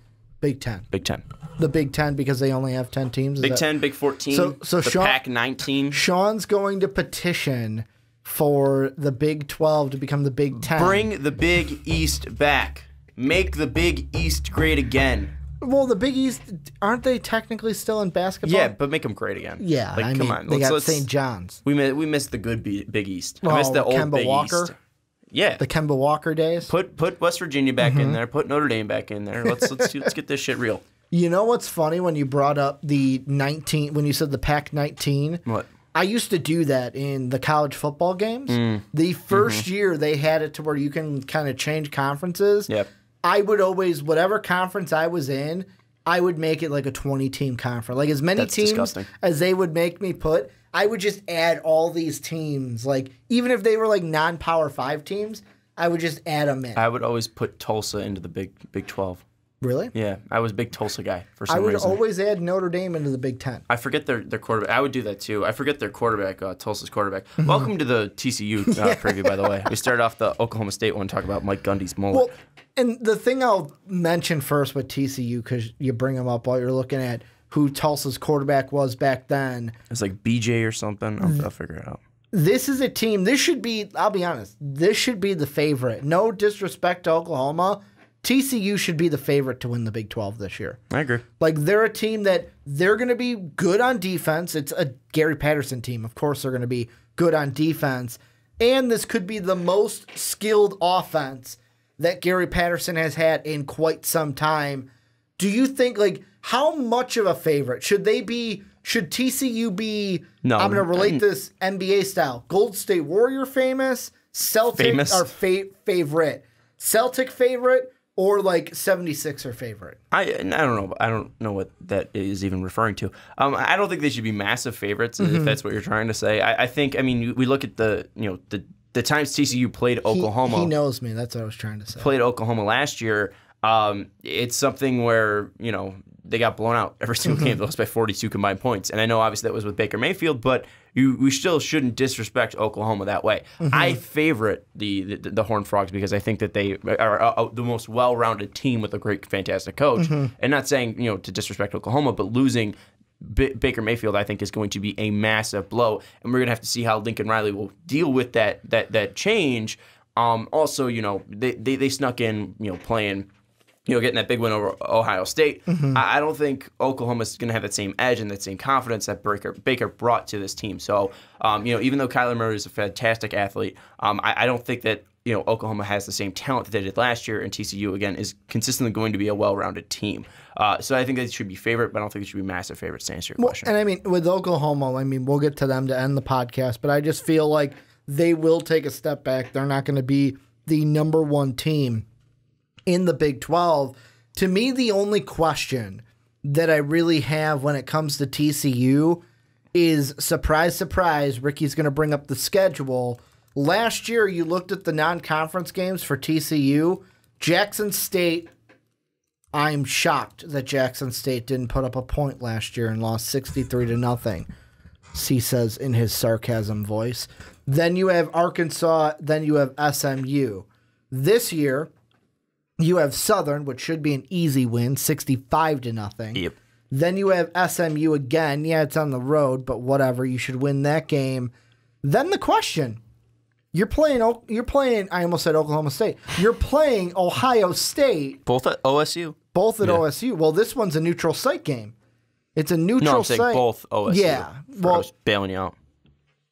Big 10. Big 10. The Big 10 because they only have 10 teams. Big 10, Big 14, so the Pac-19. Sean's going to petition for the Big 12 to become the Big 10. Bring the Big East back. Make the Big East great again. Well, the Big East, aren't they technically still in basketball? Yeah, but make them great again. Yeah, like, come on. They got St. John's. We missed the good Big East. Well, I missed the old Kemba Big Walker. East. Yeah, The Kemba Walker days. put West Virginia back in there. Put Notre Dame back in there. Let's get this shit real. You know what's funny when you brought up the 19 when you said the Pac-19? What? I used to do that in the college football games. The first year they had it to where you can kind of change conferences. Yep. I would always, whatever conference I was in, I would make it like a 20-team conference. Like as many That's teams disgusting. as they would make me put, I would just add all these teams. Like even if they were like non-Power 5 teams, I would just add them in. I would always put Tulsa into the Big 12. Really? Yeah, I was a big Tulsa guy for some I would reason. always add Notre Dame into the Big 10. I forget their quarterback. I would do that too. I forget their quarterback, Tulsa's quarterback. Welcome to the TCU preview, by the way. We started off the Oklahoma State one, talk about Mike Gundy's mullet. Well, and the thing I'll mention first with TCU, because you bring them up while you're looking at who Tulsa's quarterback was back then. It's like BJ or something. I'll figure it out. This is a team, this should be, I'll be honest, this should be the favorite. No disrespect to Oklahoma. TCU should be the favorite to win the Big 12 this year. I agree. Like, they're a team that they're going to be good on defense. It's a Gary Patterson team. Of course, they're going to be good on defense. And this could be the most skilled offense that Gary Patterson has had in quite some time. Do you think, like, how much of a favorite? Should TCU be, no, I'm going to relate this NBA style, Gold State Warrior famous, Celtic are favorite, Celtic favorite, or like 76er favorite? I don't know. I don't know what that is even referring to. I don't think they should be massive favorites, if that's what you're trying to say. I think, I mean, we look at the times TCU played Oklahoma. He knows me. That's what I was trying to say. Played Oklahoma last year. It's something where, they got blown out every single game. They lost by 42 combined points. And I know obviously that was with Baker Mayfield, but we still shouldn't disrespect Oklahoma that way. I favorite the Horned Frogs because I think that they are the most well-rounded team with a great, fantastic coach. And not saying, to disrespect Oklahoma, but losing Baker Mayfield, I think, is going to be a massive blow. And we're going to have to see how Lincoln Riley will deal with that change. Also, they snuck in, playing, getting that big win over Ohio State. I don't think Oklahoma's going to have that same edge and that same confidence that Baker brought to this team. So, even though Kyler Murray is a fantastic athlete, I don't think that, Oklahoma has the same talent that they did last year, and TCU, again, is consistently going to be a well-rounded team. So I think they should be favorite, but I don't think they should be massive favorites, to answer your question. And I mean, with Oklahoma, we'll get to them to end the podcast, but I just feel like they will take a step back. They're not going to be the number one team in the Big 12. To me, the only question that I really have when it comes to TCU is, surprise, surprise, Ricky's going to bring up the schedule. Last year, you looked at the non-conference games for TCU. Jackson State, I'm shocked that Jackson State didn't put up a point last year and lost 63-0, C says in his sarcasm voice. Then you have Arkansas, then you have SMU. This year, you have Southern, which should be an easy win, 65-0. Yep. Then you have SMU again. Yeah, it's on the road, but whatever. You should win that game. Then the question: you're playing. I almost said Oklahoma State. You're playing Ohio State. Both at OSU. Both at OSU. Well, this one's a neutral site game. It's a neutral site. No, I'm saying both OSU. Yeah. Well, I was bailing you out.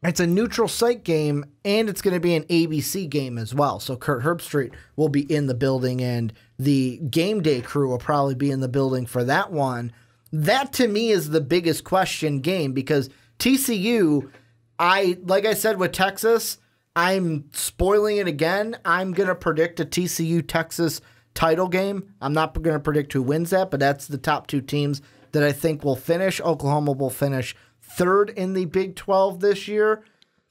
It's a neutral site game, and it's going to be an ABC game as well. So Kurt Herbstreit will be in the building, and the game day crew will probably be in the building for that one. That, to me, is the biggest question game because TCU, like I said with Texas, I'm spoiling it again. I'm going to predict a TCU-Texas title game. I'm not going to predict who wins that, but that's the top two teams that I think will finish. Oklahoma will finish third in the Big 12 this year.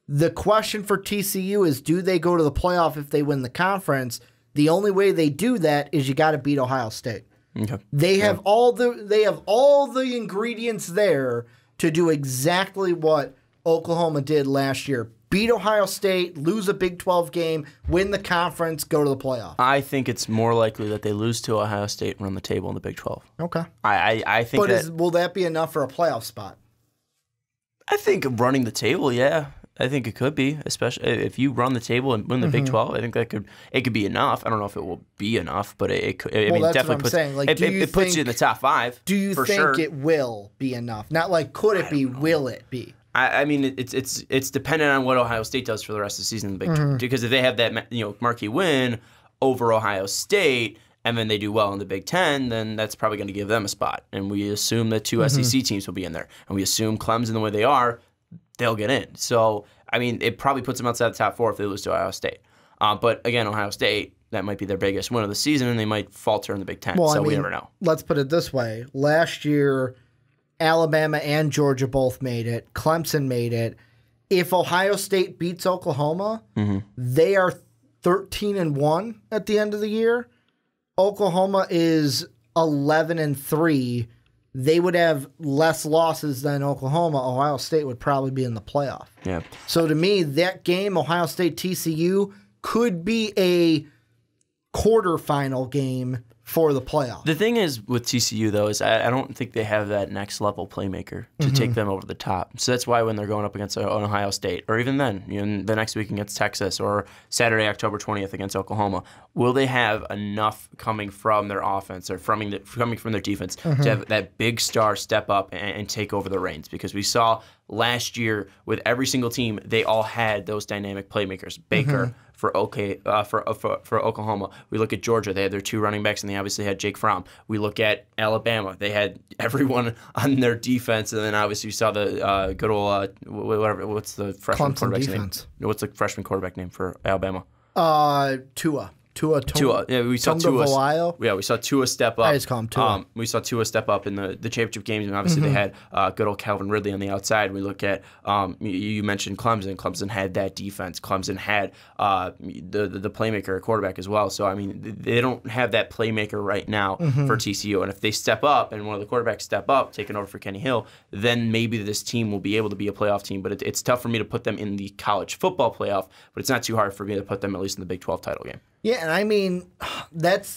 The question for TCU is, do they go to the playoff if they win the conference? The only way they do that is you got to beat Ohio State. Okay. They have all the ingredients there to do exactly what Oklahoma did last year. Beat Ohio State, lose a Big 12 game, win the conference, go to the playoff. I think it's more likely that they lose to Ohio State and run the table in the Big 12. Okay. I think but will that be enough for a playoff spot? I think running the table, yeah. I think it could be, especially if you run the table and win the Big 12. I think it could be enough. I don't know if it will be enough, but it could. I mean, that's definitely what I'm puts saying. Like, it puts you in the top 5. Do you think it will be enough? Not like could it be? Will it be? I mean, it's dependent on what Ohio State does for the rest of the season in the Big 12. Because if they have that marquee win over Ohio State, and then they do well in the Big Ten, then that's probably going to give them a spot. And we assume that 2 SEC teams will be in there, and we assume Clemson the way they are, they'll get in. So, I mean, it probably puts them outside the top 4 if they lose to Ohio State. But again, Ohio State, that might be their biggest win of the season, and they might falter in the Big Ten. Well, we never know. Let's put it this way. Last year, Alabama and Georgia both made it. Clemson made it. If Ohio State beats Oklahoma, they are 13-1 at the end of the year. Oklahoma is 11-3. They would have less losses than Oklahoma. Ohio State would probably be in the playoff. Yeah. So to me, that game, Ohio State TCU, could be a quarterfinal game for the playoff. The thing is with TCU, though, is I don't think they have that next level playmaker to take them over the top. So that's why when they're going up against Ohio State, or even then, the next week against Texas, or Saturday, October 20th against Oklahoma, will they have enough coming from their offense or coming from their defense to have that big star step up and take over the reins? Because we saw last year with every single team, they all had those dynamic playmakers. Baker for Oklahoma. We look at Georgia. They had their 2 running backs, and they obviously had Jake Fromm. We look at Alabama. They had everyone on their defense, and then obviously you saw the good old what's the freshman quarterback's name? What's the freshman quarterback name for Alabama? Tua. Yeah, we saw Tua. Yeah, we saw Tua step up. I just call him Tua. We saw Tua step up in the championship games, and obviously they had good old Calvin Ridley on the outside. We look at you mentioned Clemson. Clemson had that defense. Clemson had the playmaker quarterback as well. So I mean, they don't have that playmaker right now for TCU. And if they step up and one of the quarterbacks step up, taking over for Kenny Hill, then maybe this team will be able to be a playoff team. But it's tough for me to put them in the college football playoff. But it's not too hard for me to put them at least in the Big 12 title game. Yeah, and I mean, that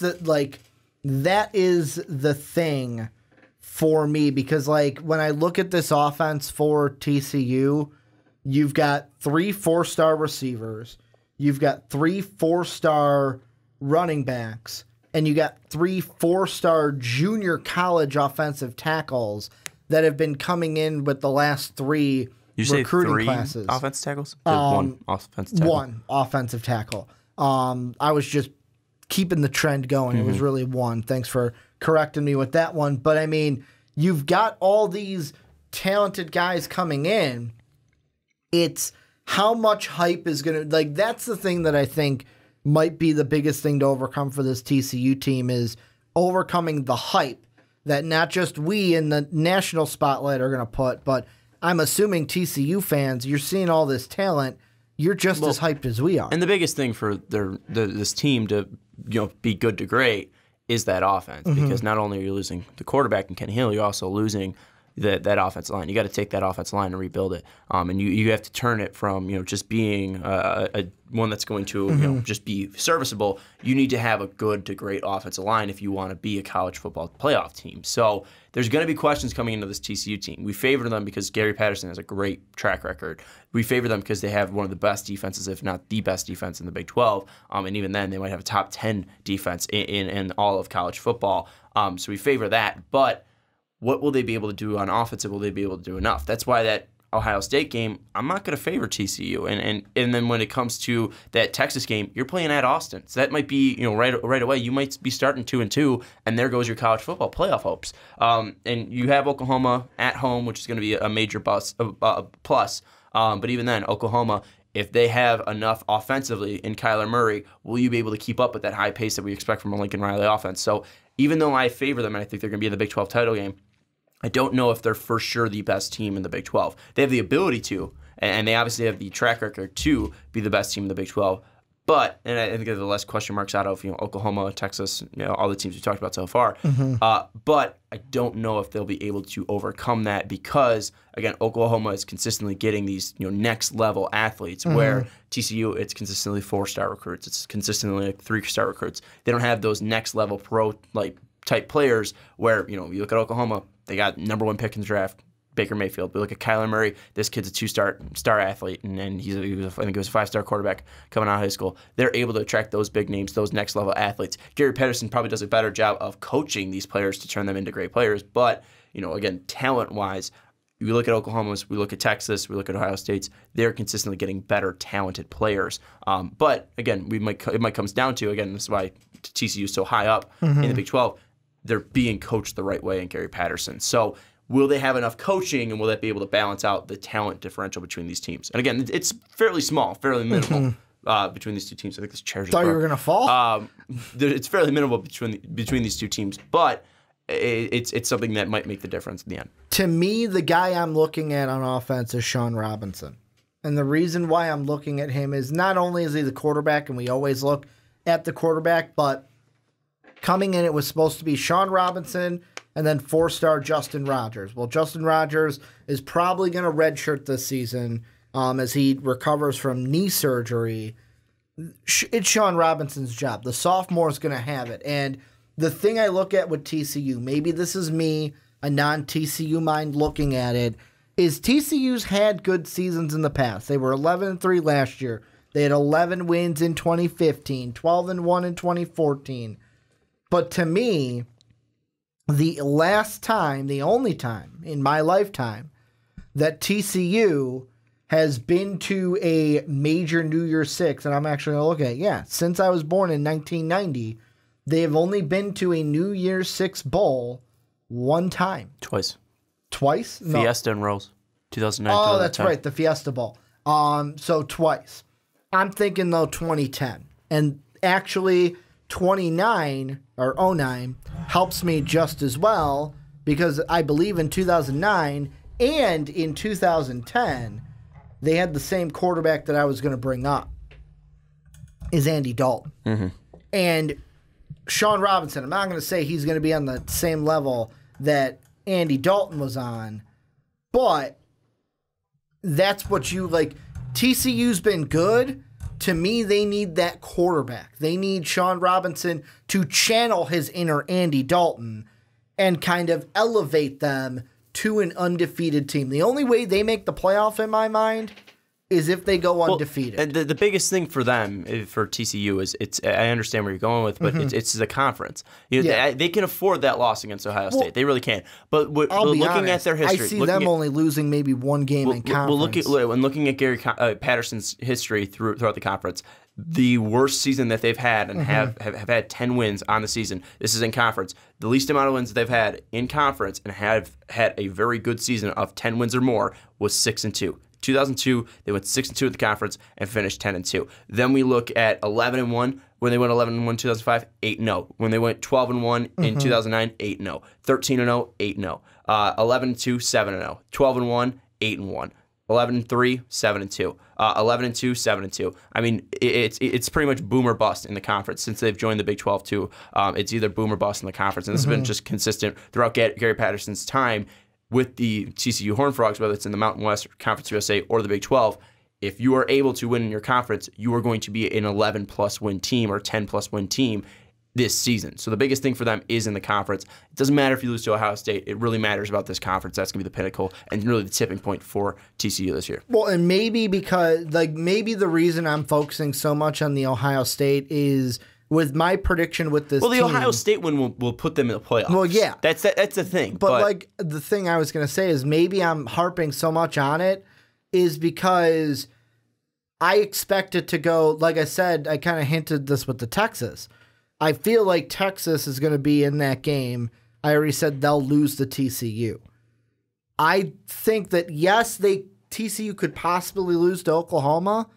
is the thing for me, because like when I look at this offense for TCU, you've got 3 4-star receivers, you've got 3 4-star running backs, and you got 3 4-star junior college offensive tackles that have been coming in with the last 3 recruiting classes. Offensive tackles? 1 offensive tackle. 1 offensive tackle. I was just keeping the trend going. It was really 1. Thanks for correcting me with that one. But, I mean, you've got all these talented guys coming in. It's how much hype is going to – like, that's the thing that I think might be the biggest thing to overcome for this TCU team, is overcoming the hype that not just we in the national spotlight are going to put, but I'm assuming TCU fans, you're seeing all this talent – you're just as hyped as we are. And the biggest thing for this team to be good to great is that offense, because not only are you losing the quarterback in Kenny Hill, you're also losing that offensive line. You got to take that offensive line and rebuild it, and you have to turn it from just being a one that's going to just be serviceable. You need to have a good to great offensive line if you want to be a college football playoff team. So there's going to be questions coming into this TCU team. We favor them because Gary Patterson has a great track record. We favor them because they have one of the best defenses, if not the best defense in the Big 12. And even then, they might have a top 10 defense in all of college football. So we favor that. But what will they be able to do on offense? Will they be able to do enough? That's why that Ohio State game, I'm not going to favor TCU. And then when it comes to that Texas game, you're playing at Austin. So that might be, right away, you might be starting 2-2, and there goes your college football playoff hopes. And you have Oklahoma at home, which is going to be a major plus. But even then, Oklahoma, if they have enough offensively in Kyler Murray, will you be able to keep up with that high pace that we expect from a Lincoln Riley offense? So even though I favor them and I think they're going to be in the Big 12 title game, I don't know if they're for sure the best team in the Big 12. They have the ability to, and they obviously have the track record to be the best team in the Big 12. But, and I think there's the less question marks out of Oklahoma, Texas, all the teams we talked about so far. But I don't know if they'll be able to overcome that because, again, Oklahoma is consistently getting these next level athletes where TCU, it's consistently 4-star recruits. It's consistently 3-star recruits. They don't have those next level pro type players where you look at Oklahoma. They got #1 pick in the draft, Baker Mayfield. We look at Kyler Murray. This kid's a two-star athlete, and I think he was a 5-star quarterback coming out of high school. They're able to attract those big names, those next-level athletes. Gary Patterson probably does a better job of coaching these players to turn them into great players. But, again, talent-wise, we look at Oklahoma's, we look at Texas, we look at Ohio State's, they're consistently getting better, talented players. But, again, it might come down to, again, this is why TCU is so high up in the Big 12, they're being coached the right way in Gary Patterson. So will they have enough coaching, and will that be able to balance out the talent differential between these teams? And again, it's fairly small, fairly minimal between these two teams. I think this chair's thought you were going to fall? It's fairly minimal between these two teams, but it's something that might make the difference in the end. To me, the guy I'm looking at on offense is Sean Robinson. And the reason why I'm looking at him is not only is he the quarterback, and we always look at the quarterback, but coming in, it was supposed to be Sean Robinson and then 4-star Justin Rogers. Well, Justin Rogers is probably going to redshirt this season as he recovers from knee surgery. It's Sean Robinson's job. The sophomore is going to have it. And the thing I look at with TCU, maybe this is me, a non-TCU mind looking at it, is TCU's had good seasons in the past. They were 11-3 last year. They had 11 wins in 2015, 12-1 in 2014. But to me, the only time in my lifetime that TCU has been to a major New Year's Six, and I'm actually going to look at it, since I was born in 1990, they have only been to a New Year's Six bowl one time. Twice? No. Fiesta and Rose, 2009. Oh, that's right, the Fiesta Bowl. So twice. I'm thinking, though, 2010. And actually, 29 or 09 helps me just as well because I believe in 2009 and in 2010 they had the same quarterback that I was going to bring up is Andy Dalton. And Sean Robinson, I'm not going to say he's going to be on the same level that Andy Dalton was on, but that's what you like. TCU's been good. To me, they need that quarterback. They need Sean Robinson to channel his inner Andy Dalton and kind of elevate them to an undefeated team. The only way they make the playoff, in my mind, is if they go undefeated. And the biggest thing for them, for TCU, is I understand where you're going with, but it's the conference. They can afford that loss against Ohio State. They really can. But looking at their history, I see them only losing maybe one game in conference. When looking at Gary Patterson's history throughout the conference, the worst season that they've had and have had 10 wins on the season. This is in conference. The least amount of wins they've had in conference and have had a very good season of 10 wins or more was 6-2. 2002, they went 6-2 at the conference and finished 10-2. Then we look at 11-1 when they went 11-1 in 2005, 8-0. When they went 12-1 in 2009, 8-0. 13-0, 8-0. 11-2, 7-0. 12-1, 8-1. 11-3, 7-2. 11-2, 7-2. I mean, it's pretty much boom or bust in the conference since they've joined the Big 12 too. It's either boom or bust in the conference, and this has been just consistent throughout Gary Patterson's time with the TCU Horned Frogs, whether it's in the Mountain West, Conference USA, or the Big 12. If you are able to win in your conference, you are going to be an 11-plus win team or 10-plus win team this season. So the biggest thing for them is in the conference. It doesn't matter if you lose to Ohio State. It really matters about this conference. That's going to be the pinnacle and really the tipping point for TCU this year. Well, and maybe because, maybe the reason I'm focusing so much on the Ohio State is with my prediction with this team. Well, the Ohio State one will put them in the playoffs. Well, yeah. That's the thing. But the thing I was going to say is maybe I'm harping so much on it is because I expect it to go, like I said, I kind of hinted this with the Texas. I feel like Texas is going to be in that game. I already said they'll lose to TCU. I think that, yes, TCU could possibly lose to Oklahoma.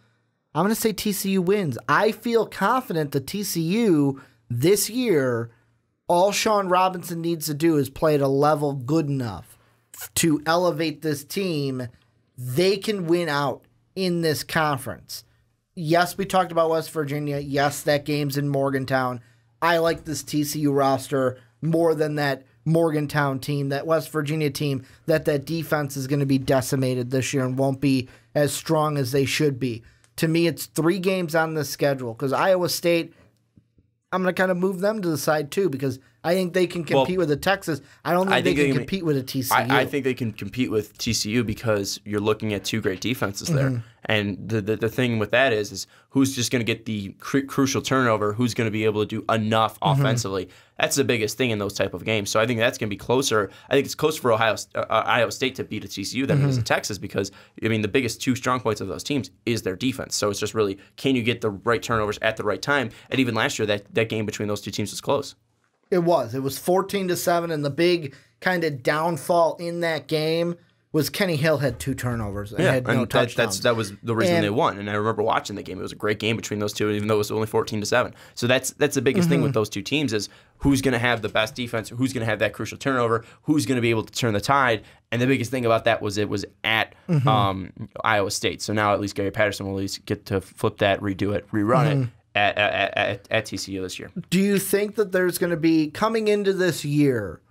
I'm going to say TCU wins. I feel confident that TCU this year, all Sean Robinson needs to do is play at a level good enough to elevate this team. They can win out in this conference. Yes, we talked about West Virginia. Yes, that game's in Morgantown. I like this TCU roster more than that Morgantown team, that West Virginia team, that defense is going to be decimated this year and won't be as strong as they should be. To me, it's 3 games on the schedule because Iowa State, I'm going to kind of move them to the side too because I think they can compete with a Texas. I don't think they can compete with a TCU. I think they can compete with TCU because you're looking at two great defenses there. And the thing with that is who's just going to get the crucial turnover, who's going to be able to do enough offensively. That's the biggest thing in those type of games. So I think that's going to be closer. I think it's closer for Iowa State to beat a TCU than it is a Texas because, I mean, the biggest two strong points of those teams is their defense. So it's just really, can you get the right turnovers at the right time? And even last year, that game between those two teams was close. It was. It was 14-7, and the big kind of downfall in that game was Kenny Hill had 2 turnovers and had no touchdowns. That was the reason they won. And I remember watching the game. It was a great game between those two, even though it was only 14-7. So that's the biggest thing with those two teams is who's going to have the best defense, who's going to have that crucial turnover, who's going to be able to turn the tide. And the biggest thing about that was it was at Iowa State. So now at least Gary Patterson will at least get to flip that, redo it, rerun it at TCU this year. Do you think that there's going to be, coming into this year,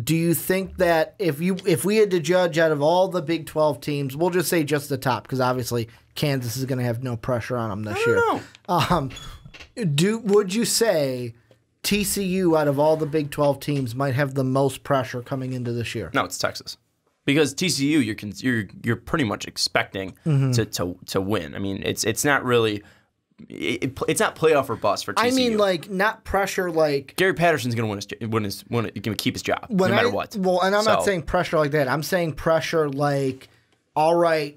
do you think that if we had to judge out of all the Big 12 teams, we'll just say just the top, because obviously Kansas is going to have no pressure on them this year. Would you say TCU out of all the Big 12 teams might have the most pressure coming into this year? No, it's Texas. Because TCU, you're pretty much expecting to win. I mean, it's not really. It's not playoff or bust for TCU. I mean, like, not pressure like... Gary Patterson's going to keep his job, no matter what. Well, and I'm not saying pressure like that. I'm saying pressure like, all right...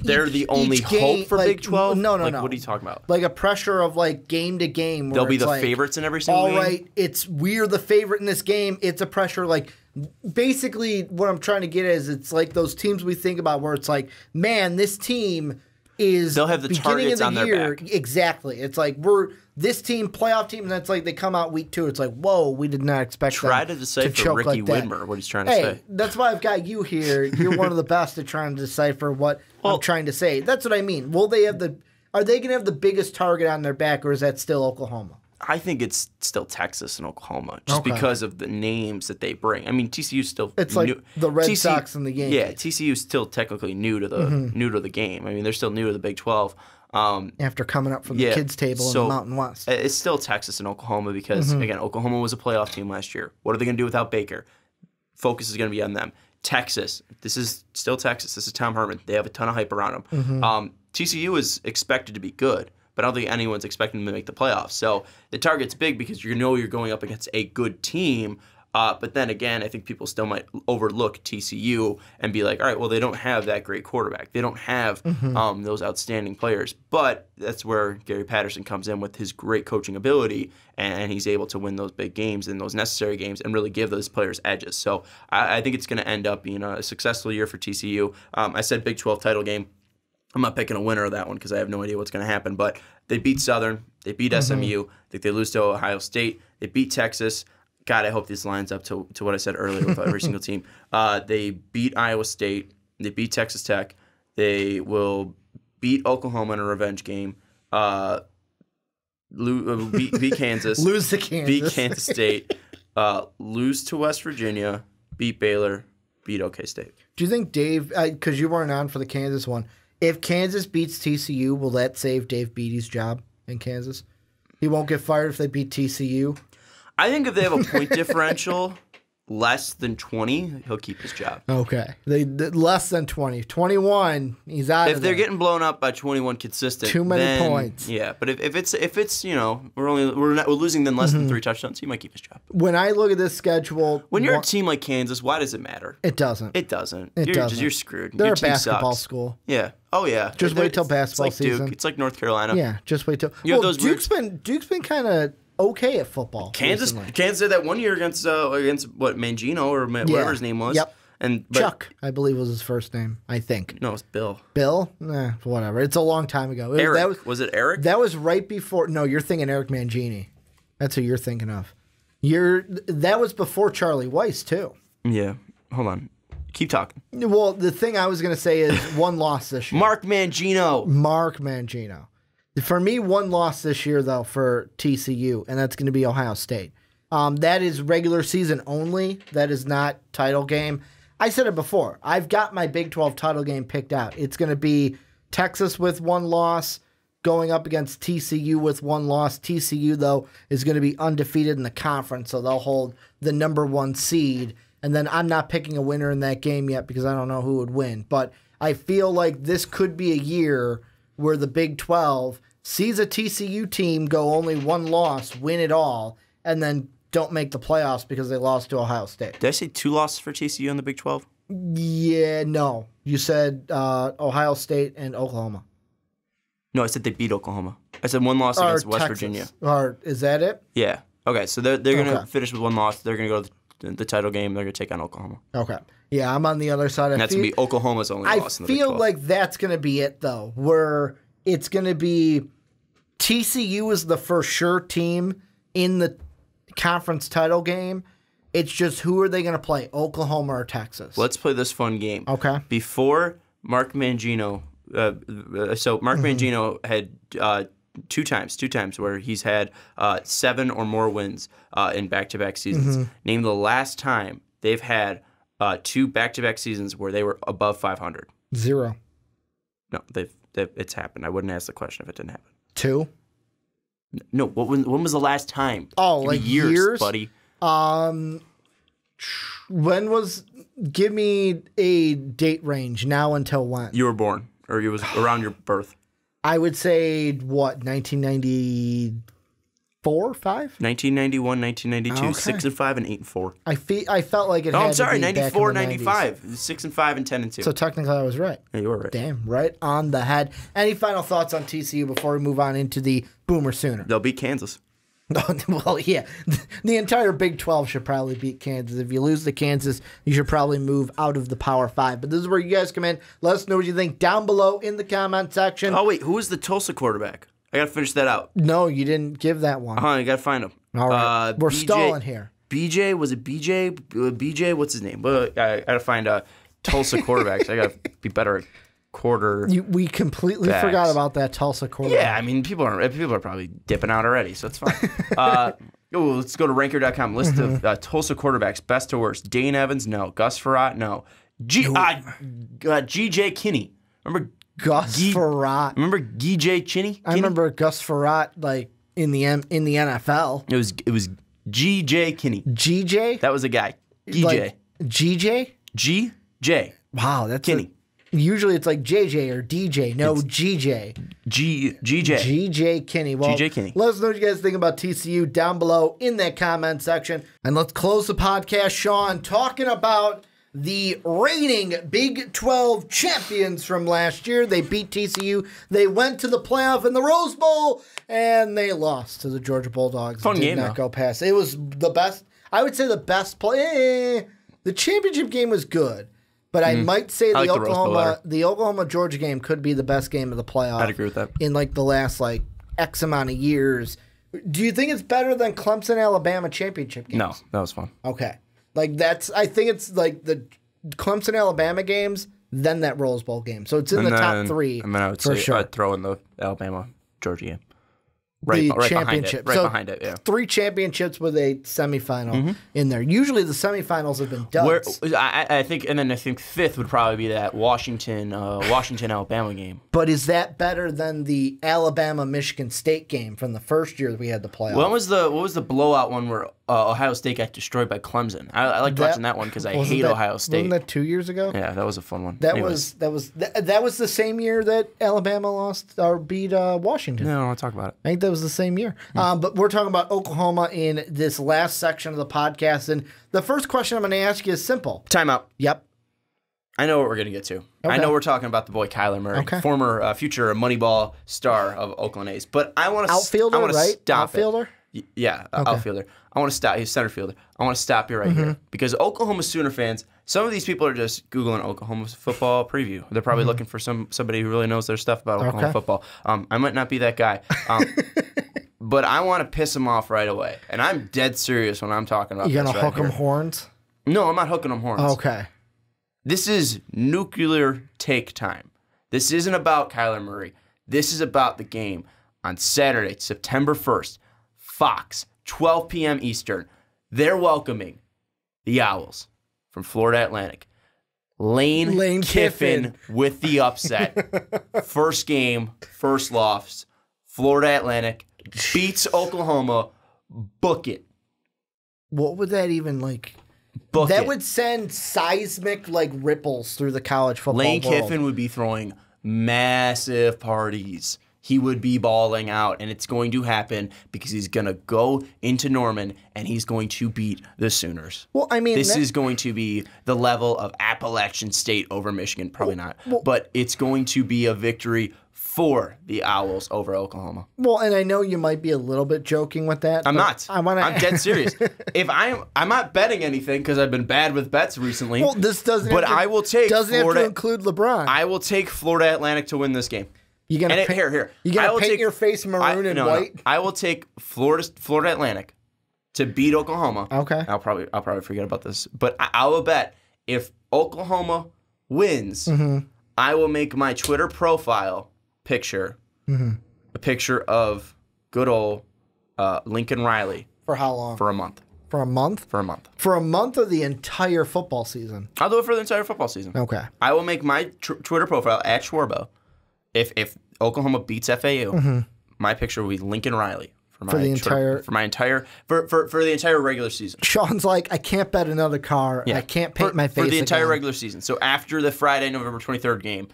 They're the only hope for Big 12? No. What are you talking about? Like a pressure of, like, game to game. They'll be the favorites in every single game? All right, we're the favorite in this game. It's a pressure, like... Basically, what I'm trying to get at is it's like those teams we think about where it's like, man, this team... They'll have the beginning targets of the on their year, back. Exactly. It's like we're this team, playoff team, and that's like they come out week 2. It's like, whoa, we did not expect Try them to decipher choke Ricky like that. Widmer, what he's trying to say. That's why I've got you here. You're one of the best at trying to decipher what I'm trying to say. That's what I mean. Are they going to have the biggest target on their back, or is that still Oklahoma? I think it's still Texas and Oklahoma, just because of the names that they bring. I mean, TCU's still it's like new. The Red Sox and the Yankees. Yeah, TCU's still technically new to the game. I mean, they're still new to the Big 12. After coming up from the kids' table in the Mountain West. It's still Texas and Oklahoma because, again, Oklahoma was a playoff team last year. What are they going to do without Baker? Focus is going to be on them. Texas, this is still Texas. This is Tom Herman. They have a ton of hype around them. TCU is expected to be good, but I don't think anyone's expecting them to make the playoffs. So the target's big because you know you're going up against a good team. But then again, I think people still might overlook TCU and be like, all right, well, they don't have that great quarterback. They don't have those outstanding players. But that's where Gary Patterson comes in with his great coaching ability, and he's able to win those big games and those necessary games and really give those players edges. So I think it's going to end up being a successful year for TCU. I said Big 12 title game. I'm not picking a winner of that one because I have no idea what's going to happen. But they beat Southern. They beat SMU. I think they lose to Ohio State. They beat Texas. God, I hope this lines up to what I said earlier with every single team. They beat Iowa State. They beat Texas Tech. They will beat Oklahoma in a revenge game. Beat Kansas. Lose to Kansas. Beat Kansas State. Lose to West Virginia. Beat Baylor. Beat OK State. Do you think Dave, because you weren't on for the Kansas one, if Kansas beats TCU, will that save Dave Beatty's job in Kansas? He won't get fired if they beat TCU? I think if they have a point differential less than 20, he'll keep his job. Okay. Less than 20. 21, he's out of there. If they're getting blown up by 21 consistent, too many points. Yeah, but if it's we're losing them less than 3 touchdowns, he might keep his job. When I look at this schedule, when you're a team like Kansas, why does it matter? It doesn't. It doesn't. You're screwed. They're Your a team basketball sucks. school. Yeah. Oh yeah. Just wait till basketball it's like season. Duke. It's like North Carolina. Yeah. Just wait till. Duke's been kind of okay at football. Kansas did that one year against what, Mangino or whatever his name was. Yep. But Chuck, I believe, was his first name. I think. No, it's Bill. Bill? Whatever. It's a long time ago. Eric. Was it Eric? That was right before. No, you're thinking Eric Mangini. That's who you're thinking of. That was before Charlie Weiss too. Yeah. Hold on. Keep talking. Well, the thing I was going to say is one loss this year. Mark Mangino. For me, one loss this year, though, for TCU, and that's going to be Ohio State. That is regular season only. That is not title game. I said it before. I've got my Big 12 title game picked out. It's going to be Texas with one loss, going up against TCU with one loss. TCU, though, is going to be undefeated in the conference, so they'll hold the number 1 seed. And then I'm not picking a winner in that game yet because I don't know who would win. But I feel like this could be a year where the Big 12 sees a TCU team go only 1 loss, win it all, and then don't make the playoffs because they lost to Ohio State. Did I say 2 losses for TCU in the Big 12? Yeah, no. You said Ohio State and Oklahoma. No, I said they beat Oklahoma. I said 1 loss against West Virginia. Or is that it? Yeah. Okay, so they're going to finish with 1 loss. They're going to go to the title game. They're going to take on Oklahoma. Okay. Yeah, I'm on the other side. And that's going to be Oklahoma's only loss in the Big 12. I feel like that's going to be it, though, where it's going to be TCU is the for sure team in the conference title game. It's just who are they going to play, Oklahoma or Texas? Let's play this fun game. Okay. Before Mark Mangino, Mangino had two times where he's had 7 or more wins in back-to-back seasons. Name the last time they've had 2 back-to-back seasons where they were above 500. 0. No, it's happened. I wouldn't ask the question if it didn't happen. 2. No, when was the last time? Oh, like years, buddy. When was? Give me a date range now until when? You were born, or it was around your birth. I would say what 1994, 5, 1991, 1992, Okay. 6 and 5 and 8 and 4. I felt like it. No, had I'm sorry, to be 94, back in the 95, 6 and 5 and 10 and 2. So technically, I was right. Yeah, you were right. Damn, right on the head. Any final thoughts on TCU before we move on into the Boomer Sooner? They'll beat Kansas. Well, yeah. The entire Big 12 should probably beat Kansas. If you lose to Kansas, you should probably move out of the Power 5. But this is where you guys come in. Let us know what you think down below in the comment section. Oh, wait. Who was the Tulsa quarterback? I got to finish that out. No, you didn't give that one. I got to find him. All right. We're stalling here. BJ? Was it BJ? BJ? What's his name? I got to find Tulsa quarterbacks. I got to be better at we completely forgot about that Tulsa quarterback. Yeah, I mean, people are probably dipping out already, so it's fine. Let's go to ranker.com. List of Tulsa quarterbacks, best to worst. Dane Evans, no. Gus Frerotte, no. G.J. Kinney. Remember Gus Frerotte? Remember G.J. Kinney? I remember Gus Frerotte like in the NFL. It was G.J. Kinney. G.J.? That was a guy. G.J. Like, G.J.? G.J. Wow, that's Kinney. Usually it's like JJ or DJ. No, it's GJ. GJ Kinney. Well, GJ Kinney. Let us know what you guys think about TCU down below in that comment section. And let's close the podcast, Sean, talking about the reigning Big 12 champions from last year. They beat TCU. They went to the playoff in the Rose Bowl, and they lost to the Georgia Bulldogs. Fun game, did not go past. It was the best. I would say the best play. The championship game was good. But I might say the Oklahoma Georgia game could be the best game of the playoff. I'd agree with that. In like the last like X amount of years. Do you think it's better than Clemson Alabama championship games? No, that was fun. Okay. Like I think it's like the Clemson Alabama games, then that Rose Bowl game. So it's in the top 3. I mean, I would for say sure. I'd throw in the Alabama Georgia game. Right championship. Behind it, yeah. 3 championships with a semifinal in there. Usually the semifinals have been duds. I think 5th would probably be that Washington Alabama game. But is that better than the Alabama Michigan State game from the first year that we had the playoff? What was the blowout one where Ohio State got destroyed by Clemson? I liked watching that one because I hate Ohio State. Wasn't that 2 years ago? Yeah, that was a fun one. That was the same year that Alabama lost or beat Washington. No, I don't want to talk about it. I think that was the same year. But we're talking about Oklahoma in this last section of the podcast. And the first question I'm going to ask you is simple. Timeout. Yep. I know what we're going to get to. Okay. I know we're talking about the boy Kyler Murray, former future Moneyball star of Oakland A's. But I want to outfielder, I want to right? stop outfielder? It. Yeah, outfielder. I want to stop. He's center fielder. I want to stop you right here because Oklahoma Sooner fans. Some of these people are just Googling Oklahoma football preview. They're probably looking for somebody who really knows their stuff about Oklahoma football. I might not be that guy. But I want to piss them off right away. And I'm dead serious when I'm talking about this. You're going to hook them horns? No, I'm not hooking them horns. Okay. This is nuclear take time. This isn't about Kyler Murray. This is about the game on Saturday, September 1st. Fox, 12 p.m. Eastern. They're welcoming the Owls from Florida Atlantic. Lane Kiffin with the upset. First game, first loss Florida Atlantic beats Oklahoma. Book it. What would that even like? Book that it. would send seismic like ripples through the college football Lane world. Kiffin would be throwing massive parties. He would be balling out, and it's going to happen because he's going to go into Norman, and he's going to beat the Sooners. Well, I mean, this is going to be the level of Appalachian State over Michigan. Probably not. But it's going to be a victory for the Owls over Oklahoma. Well, and I know you might be a little bit joking with that. I'm not. I'm dead serious. I'm not betting anything because I've been bad with bets recently. Well, this doesn't. But I will take doesn't Florida, have to include LeBron. I will take Florida Atlantic to win this game. You gonna paint, here? You gonna paint your face maroon and white? No. I will take Florida Atlantic to beat Oklahoma. Okay. I'll probably forget about this, but I will bet if Oklahoma wins, I will make my Twitter profile picture a picture of good old Lincoln Riley. For how long? For a month. For a month? For a month. For a month of the entire football season. I'll do it for the entire football season. Okay. I will make my Twitter profile at Schwarbo. If Oklahoma beats FAU, my picture will be Lincoln Riley for the entire regular season. Sean's like, I can't bet another car. Yeah. I can't paint my face for the entire again. regular season. So after the Friday, November 23rd game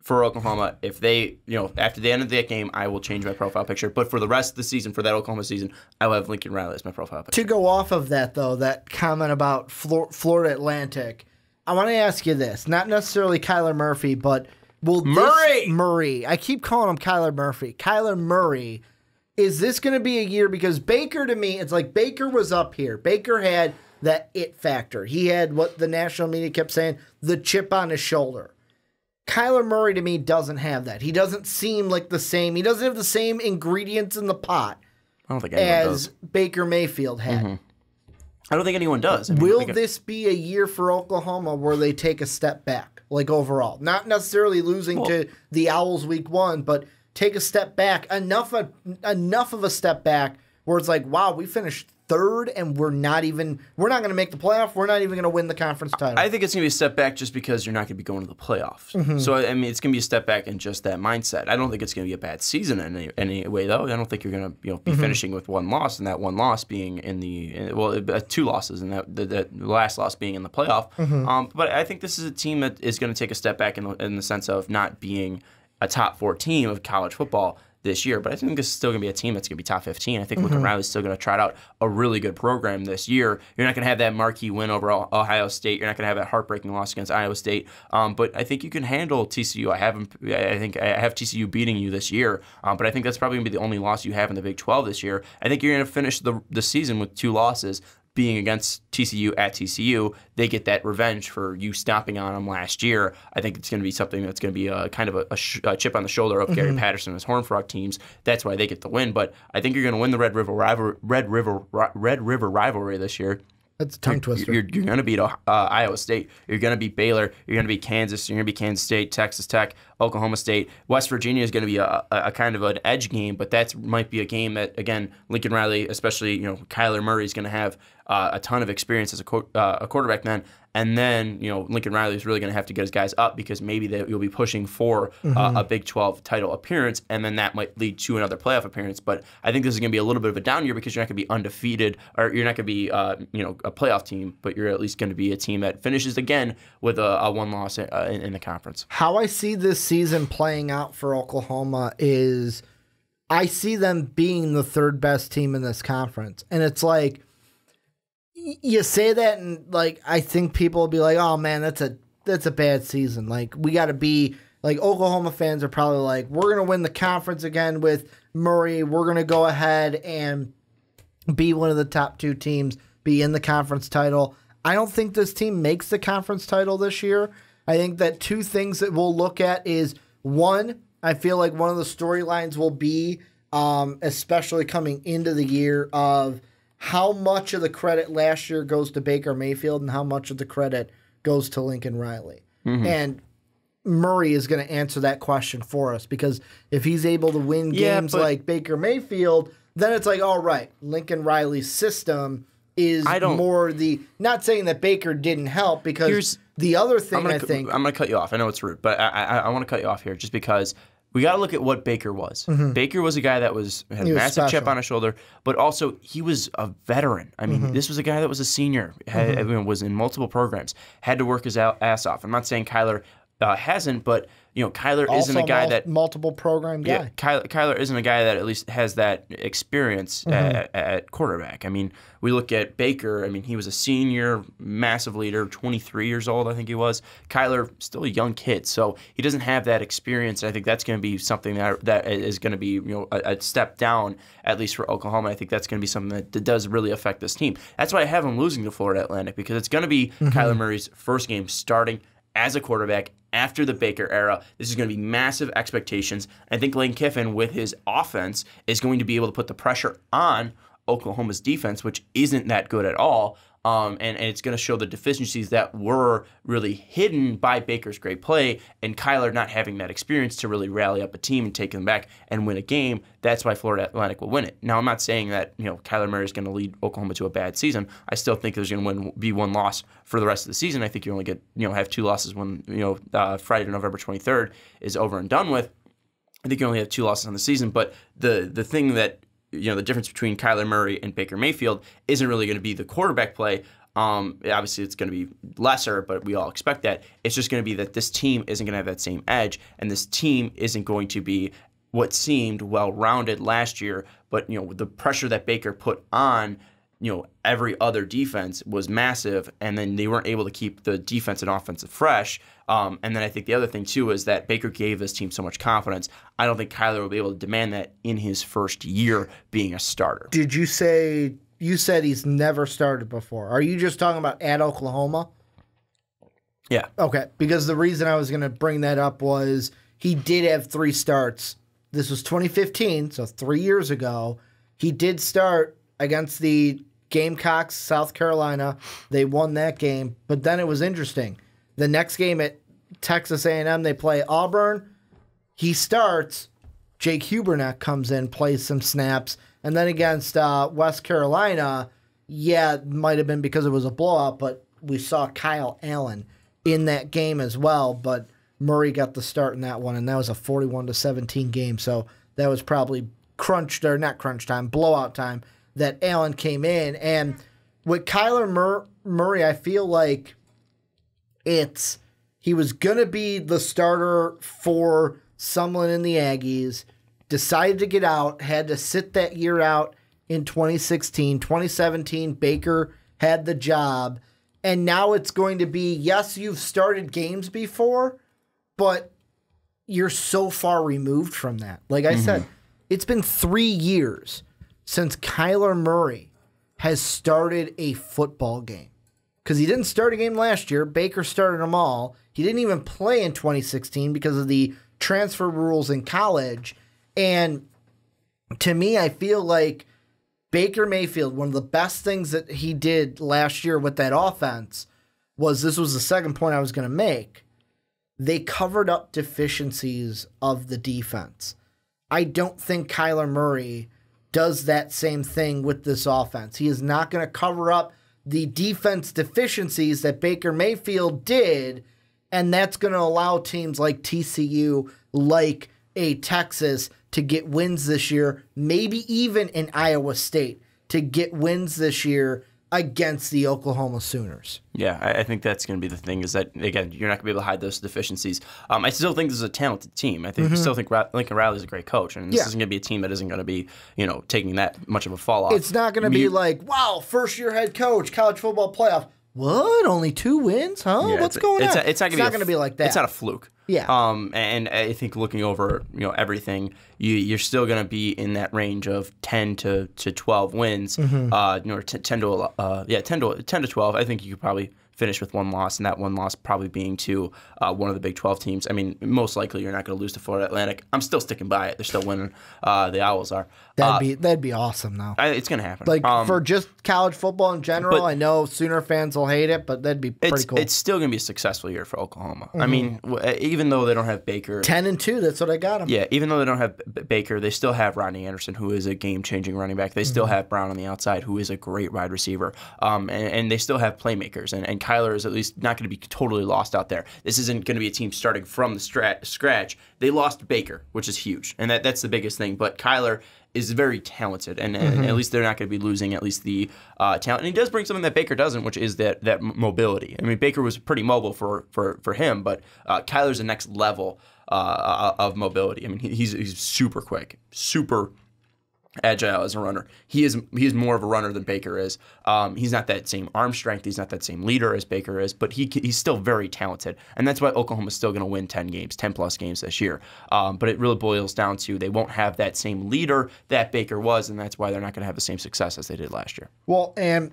for Oklahoma, if they, after the end of that game, I will change my profile picture. But for the rest of the season, for that Oklahoma season, I will have Lincoln Riley as my profile picture. To go off of that, though, that comment about Florida Atlantic, I want to ask you this. Not necessarily Kyler Murphy, but Murray. I keep calling him Kyler Murphy. Kyler Murray. Is this going to be a year? Because Baker, to me, it's like Baker was up here. Baker had that it factor. He had what the national media kept saying, the chip on his shoulder. Kyler Murray, to me, doesn't have that. He doesn't seem like the same. He doesn't have the same ingredients in the pot I don't think anyone does. Baker Mayfield had. I don't think anyone does. Will this be a year for Oklahoma where they take a step back, like overall? Not necessarily losing to the Owls week 1, but take a step back, enough of a step back where it's like, wow, we finished third and we're not going to make the playoff. We're not even going to win the conference title. I think it's going to be a step back just because you're not going to be going to the playoffs. So, I mean, it's going to be a step back in just that mindset. I don't think it's going to be a bad season in any way, though. I don't think you're going to be finishing with one loss, and that one loss being two losses, and the last loss being in the playoff. But I think this is a team that is going to take a step back in the sense of not being a top 4 team of college football this year, but I think this is still going to be a team that's going to be top 15. I think Lincoln Riley's still going to trot out a really good program this year. You're not going to have that marquee win over Ohio State. You're not going to have that heartbreaking loss against Iowa State. But I think you can handle TCU. I think I have TCU beating you this year. But I think that's probably going to be the only loss you have in the Big 12 this year. I think you're going to finish the season with 2 losses. Being against TCU at TCU, they get that revenge for you stomping on them last year. I think it's going to be something that's going to be a kind of a chip on the shoulder of Gary Patterson and his Horned Frog teams. That's why they get the win. But I think you're going to win the Red River rivalry this year. That's a tongue twister. You're going to beat Iowa State. You're going to beat Baylor. You're going to beat Kansas. You're going to beat Kansas State, Texas Tech, Oklahoma State. West Virginia is going to be a kind of an edge game, but that might be a game that, again, Lincoln Riley, especially Kyler Murray, is going to have a ton of experience as a quarterback then. And then, Lincoln Riley is really going to have to get his guys up because maybe you'll be pushing for a Big 12 title appearance, and then that might lead to another playoff appearance. But I think this is going to be a little bit of a down year because you're not going to be undefeated, or you're not going to be, a playoff team, but you're at least going to be a team that finishes again with a one loss in the conference. How I see this season playing out for Oklahoma is I see them being the 3rd best team in this conference. And it's like, you say that and I think people will be like, oh man, that's a bad season. We got to be Oklahoma fans are probably like, we're going to win the conference again with Murray. We're going to go ahead and be one of the top 2 teams, be in the conference title. I don't think this team makes the conference title this year. I think that 2 things that we'll look at is, one, I feel like one of the storylines will be, especially coming into the year, of how much of the credit last year goes to Baker Mayfield and how much of the credit goes to Lincoln Riley. And Murray is going to answer that question for us because if he's able to win games like Baker Mayfield, then it's like, all right, Lincoln Riley's system is more the – not saying that Baker didn't help because the other thing I'm going to cut you off. I know it's rude, but I want to cut you off here just because we got to look at what Baker was. Baker was a guy that had a massive chip on his shoulder, but also he was a veteran. I mean, this was a guy that was a senior, was in multiple programs, had to work his ass off. I'm not saying Kyler hasn't, but Kyler also isn't a guy that multiple program guy. Yeah, Kyler isn't a guy that at least has that experience at quarterback. I mean, we look at Baker. I mean, he was a senior, massive leader, 23 years old, I think he was. Kyler, still a young kid, so he doesn't have that experience. I think that's going to be something that is going to be a step down, at least for Oklahoma. I think that's going to be something that does really affect this team. That's why I have him losing to Florida Atlantic, because it's going to be Kyler Murray's first game starting as a quarterback after the Baker era. This is going to be massive expectations. I think Lane Kiffin, with his offense, is going to be able to put the pressure on Oklahoma's defense, which isn't that good at all. And it's going to show the deficiencies that were really hidden by Baker's great play and Kyler not having that experience to really rally up a team and take them back and win a game. That's why Florida Atlantic will win it. Now, I'm not saying that Kyler Murray is going to lead Oklahoma to a bad season. I still think there's going to be one loss for the rest of the season. I think you only get have 2 losses when Friday, November 23rd is over and done with. I think you only have 2 losses on the season. But the thing that the difference between Kyler Murray and Baker Mayfield isn't really going to be the quarterback play. Obviously, it's going to be lesser, but we all expect that. It's just going to be that this team isn't going to have that same edge, and this team isn't going to be what seemed well-rounded last year. But the pressure that Baker put on every other defense was massive, and then they weren't able to keep the defense and offense fresh. And then I think the other thing, too, is that Baker gave this team so much confidence. I don't think Kyler will be able to demand that in his first year being a starter. Did you say you said he's never started before? Are you just talking about at Oklahoma? Yeah. Okay, because the reason I was going to bring that up was he did have 3 starts. This was 2015, so 3 years ago. He did start against the Gamecocks, South Carolina. They won that game, but then it was interesting. The next game at Texas A&M, they play Auburn. He starts. Jake Hubernack comes in, plays some snaps, and then against West Carolina, it might have been because it was a blowout, but we saw Kyle Allen in that game as well. But Murray got the start in that one, and that was a 41-17 game. So that was probably blowout time that Allen came in. And with Kyler Murray, I feel like he was going to be the starter for Sumlin and the Aggies, decided to get out, had to sit that year out in 2016. 2017, Baker had the job. And now it's going to be, yes, you've started games before, but you're so far removed from that. Like I said, it's been 3 years since Kyler Murray has started a football game. Because he didn't start a game last year. Baker started them all. He didn't even play in 2016 because of the transfer rules in college. And to me, I feel like Baker Mayfield, one of the best things that he did last year with that offense this was the second point I was going to make. They covered up deficiencies of the defense. I don't think Kyler Murray does that same thing with this offense. He is not going to cover up the defense deficiencies that Baker Mayfield did, and that's going to allow teams like TCU, like a Texas, to get wins this year, maybe even in Iowa State, to get wins this year against the Oklahoma Sooners. Yeah, I think that's going to be the thing, is that, again, you're not going to be able to hide those deficiencies. I still think this is a talented team. I still think Lincoln Riley is a great coach, and this isn't going to be a team that isn't going to be, taking that much of a fall off. It's not going to be like, wow, first-year head coach, college football playoff. What? Only 2 wins? Huh? Yeah, what's going on? It's not going to be like that. It's not a fluke. Yeah. And I think looking over, everything, you're still going to be in that range of 10 to 12 wins. 10 to 12. I think you could probably finish with 1 loss, and that 1 loss probably being to one of the Big 12 teams. I mean, most likely you're not going to lose to Florida Atlantic. I'm still sticking by it. They're still winning. The Owls are. That'd be awesome, though. It's going to happen. Like, for just college football in general, I know Sooner fans will hate it, but that'd be pretty cool. It's still going to be a successful year for Oklahoma. I mean, even though they don't have Baker, 10-2. That's what I got them. yeah, even though they don't have Baker, they still have Rodney Anderson, who is a game-changing running back. They still have Brown on the outside, who is a great wide receiver. And they still have playmakers. And Kyler is at least not going to be totally lost out there. This isn't going to be a team starting from the scratch. They lost Baker, which is huge, and that's the biggest thing. But Kyler is very talented, and at least they're not going to be losing at least the talent. And he does bring something that Baker doesn't, which is that mobility. I mean, Baker was pretty mobile for him, but Kyler's the next level of mobility. I mean, he's super quick, super agile as a runner. He is more of a runner than Baker is. He's not that same arm strength. He's not that same leader as Baker is, but he's still very talented. And that's why Oklahoma's still going to win 10+ games this year. But it really boils down to they won't have that same leader that Baker was, and that's why they're not going to have the same success as they did last year. Well, and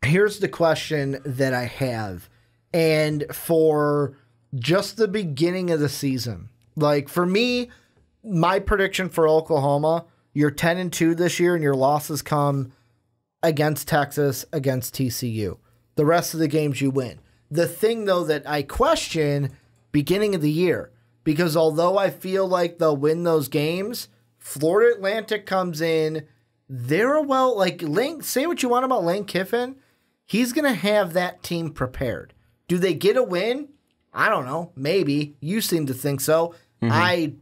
here's the question that I have. And for just the beginning of the season, like for me, my prediction for Oklahoma, you're 10-2 this year, and your losses come against Texas, against TCU. The rest of the games you win. The thing, though, that I question beginning of the year, because although I feel like they'll win those games, Florida Atlantic comes in. They're say what you want about Lane Kiffin. He's going to have that team prepared. Do they get a win? I don't know. Maybe. You seem to think so. I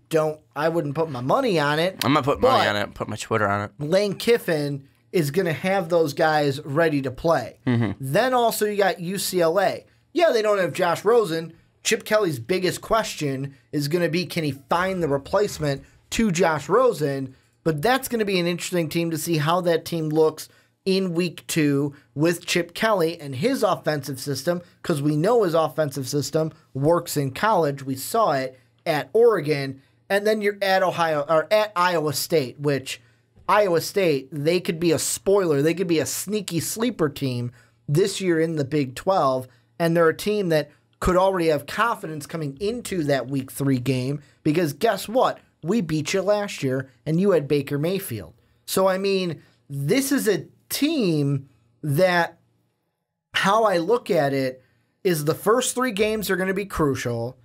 wouldn't put my money on it. I'm not putting money on it. Put my Twitter on it. Lane Kiffin is going to have those guys ready to play. Then also you got UCLA. Yeah, they don't have Josh Rosen. Chip Kelly's biggest question is going to be, can he find the replacement to Josh Rosen? But that's going to be an interesting team to see how that team looks in week 2 with Chip Kelly and his offensive system, because we know his offensive system works in college. We saw it at Oregon, and then you're at Iowa State, which Iowa State, they could be a spoiler. They could be a sneaky sleeper team this year in the Big 12, and they're a team that could already have confidence coming into that week 3 game, because guess what? We beat you last year, and you had Baker Mayfield. So, I mean, this is a team that, how I look at it, is the first 3 games are going to be crucial.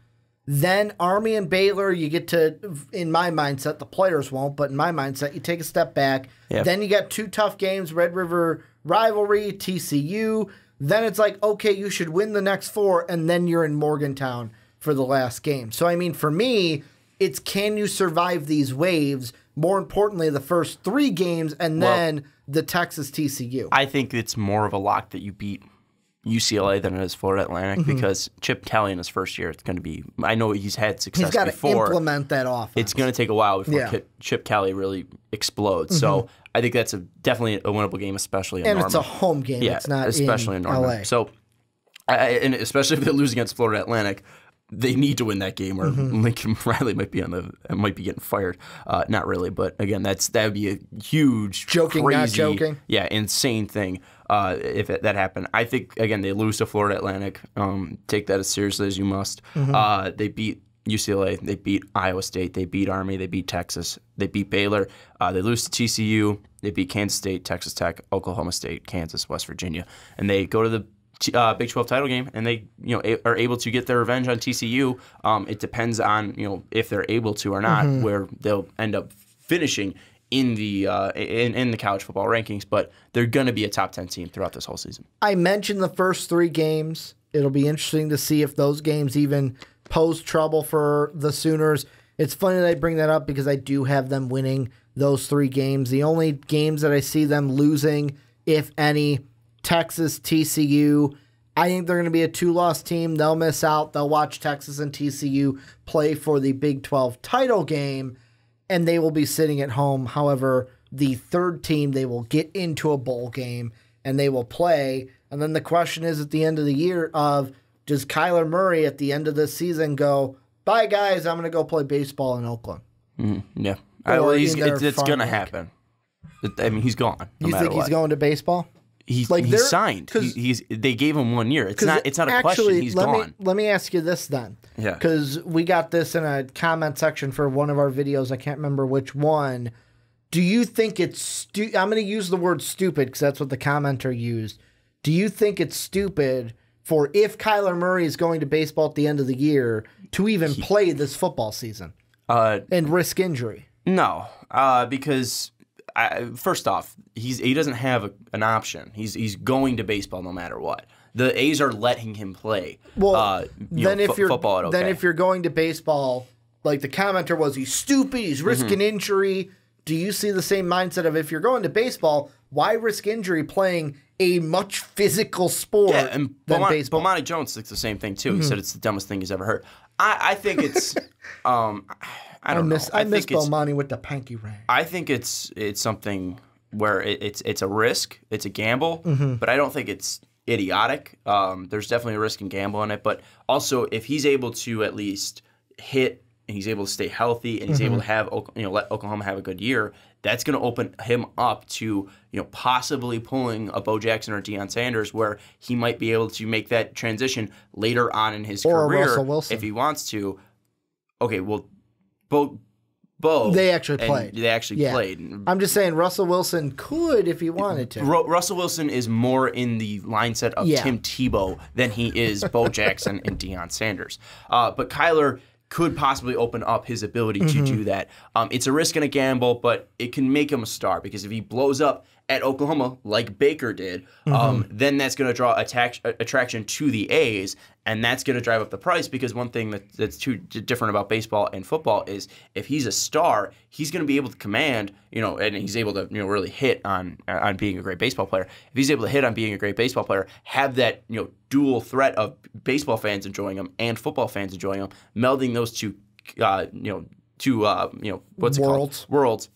Then Army and Baylor, you get to, in my mindset, the players won't, but in my mindset, you take a step back. Yep. Then you got 2 tough games, Red River rivalry, TCU. Then it's like, okay, you should win the next 4, and then you're in Morgantown for the last game. So, I mean, for me, it's can you survive these waves? More importantly, the first 3 games, and then the Texas TCU. I think it's more of a lock that you beat UCLA than it is Florida Atlantic, because Chip Kelly in his first year, it's going to be, I know he's had success before. He's got to implement that offense. It's going to take a while before Chip Kelly really explodes. So I think that's definitely a winnable game, especially in Norman. And it's a home game. Yeah, it's not especially in Norman. LA. So, and especially if they lose against Florida Atlantic, they need to win that game, or Lincoln Riley might be getting fired. Not really, but again, that would be a huge, crazy, not joking, insane thing if that happened. I think again they lose to Florida Atlantic. Take that as seriously as you must. They beat UCLA, they beat Iowa State, they beat Army, they beat Texas, they beat Baylor. They lose to TCU, they beat Kansas State, Texas Tech, Oklahoma State, Kansas, West Virginia, and they go to the Big 12 title game, and they are able to get their revenge on TCU. It depends on if they're able to or not, where they'll end up finishing in the in the college football rankings. But they're going to be a top 10 team throughout this whole season. I mentioned the first 3 games. It'll be interesting to see if those games even pose trouble for the Sooners. It's funny that I bring that up because I do have them winning those 3 games. The only games that I see them losing, if any, Texas, TCU. I think they're going to be a 2-loss team. They'll miss out. They'll watch Texas and TCU play for the Big 12 title game, and they will be sitting at home. However, the 3rd team, they will get into a bowl game, and they will play. And then the question is at the end of the year of, does Kyler Murray at the end of this season go, bye, guys, I'm going to go play baseball in Oakland? Yeah. It's going to happen. I mean, he's gone. You think he's going to baseball? He's signed. They gave him 1 year. It's not a question. He's gone. Let me ask you this then. Yeah. Because we got this in a comment section for one of our videos. I can't remember which one. Do you think it's I'm going to use the word stupid because that's what the commenter used. Do you think it's stupid for if Kyler Murray is going to baseball at the end of the year to even play this football season and risk injury? No, because first off, he doesn't have an option. He's going to baseball no matter what. The A's are letting him play. Well, football at okay. Then if you're going to baseball, like the commenter was, he's stupid, he's risking injury. Do you see the same mindset of if you're going to baseball, why risk injury playing a much physical sport and than baseball? Bomani Jones thinks the same thing too. He said it's the dumbest thing he's ever heard. I think it's I miss Bomani with the panky rang. I think it's something where it's a risk, it's a gamble, but I don't think it's idiotic. There's definitely a risk and gamble in it, but also if he's able to at least hit and he's able to stay healthy and he's able to have let Oklahoma have a good year, that's going to open him up to possibly pulling a Bo Jackson or Deion Sanders, where he might be able to make that transition later on in his career Russell Wilson. if he wants to. Okay, well, Bo. They actually played. They actually played. I'm just saying Russell Wilson could if he wanted to. Russell Wilson is more in the mindset of Tim Tebow than he is Bo Jackson and Deion Sanders. But Kyler could possibly open up his ability to do that. It's a risk and a gamble, but it can make him a star because if he blows up at Oklahoma like Baker did, then that's going to draw attraction to the A's, and that's going to drive up the price because one thing that's too different about baseball and football is if he's a star, he's going to be able to command, and he's able to really hit on being a great baseball player. If he's able to hit on being a great baseball player, have that dual threat of baseball fans enjoying him and football fans enjoying him, melding those two worlds.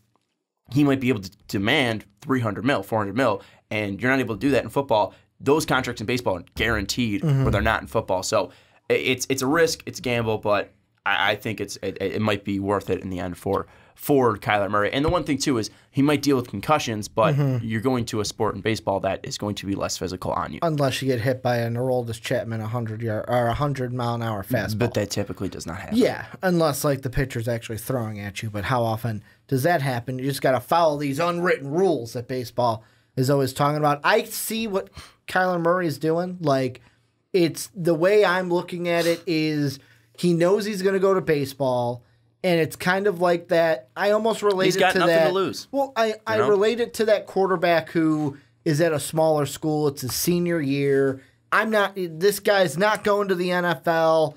He might be able to demand $300 million, $400 million, and you're not able to do that in football. Those contracts in baseball are guaranteed, where they're not in football. So it's a risk, it's a gamble, but I think it might be worth it in the end for Kyler Murray. And the one thing too is he might deal with concussions, but you're going to a sport in baseball that is going to be less physical on you, unless you get hit by an Aroldis Chapman 100-mile-an-hour fastball. But that typically does not happen. Yeah, unless like the pitcher's actually throwing at you. But how often does that happen? You just got to follow these unwritten rules that baseball is always talking about. I see what Kyler Murray is doing. Like, it's the way I'm looking at it is he knows he's going to go to baseball, and it's kind of like that. I almost relate it to that. He's got nothing to lose. Well, I relate it to that quarterback who is at a smaller school. It's his senior year. This guy's not going to the NFL.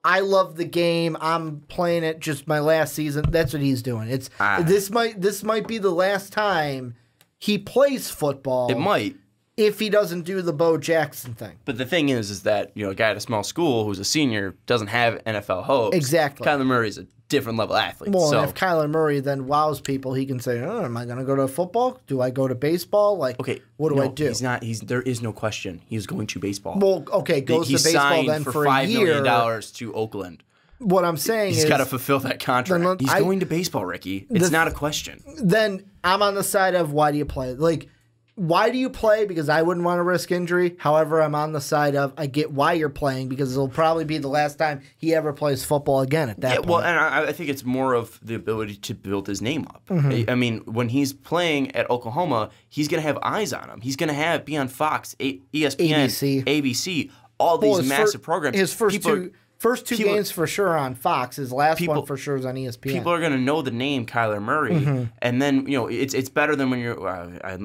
I love the game. I'm playing it just my last season. That's what he's doing. This might be the last time he plays football. It might. If he doesn't do the Bo Jackson thing. But the thing is that a guy at a small school who's a senior doesn't have NFL hopes. Exactly. Kyler Murray's a different level athlete. Well, and if Kyler Murray then wows people, he can say, am I going to go to football? Do I go to baseball? Like, okay, what do I do? He's not. There is no question. He's going to baseball. Well, okay, goes to baseball then for a year. $5 million to Oakland. What I'm saying he's got to fulfill that contract. He's going to baseball, Ricky. It's not a question. Then I'm on the side of why do you play? Like, why do you play? Because I wouldn't want to risk injury. However, I'm on the side of I get why you're playing because it'll probably be the last time he ever plays football again at that point. Well, and I think it's more of the ability to build his name up. I mean, when he's playing at Oklahoma, he's going to have eyes on him. He's going to be on Fox, ESPN, ABC, all these massive programs. His first two games for sure on Fox. His last one for sure is on ESPN. People are going to know the name Kyler Murray, and then it's better than when you're.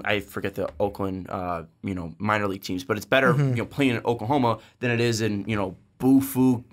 I forget the Oakland minor league teams, but it's better playing in Oklahoma than it is in Boo-Foo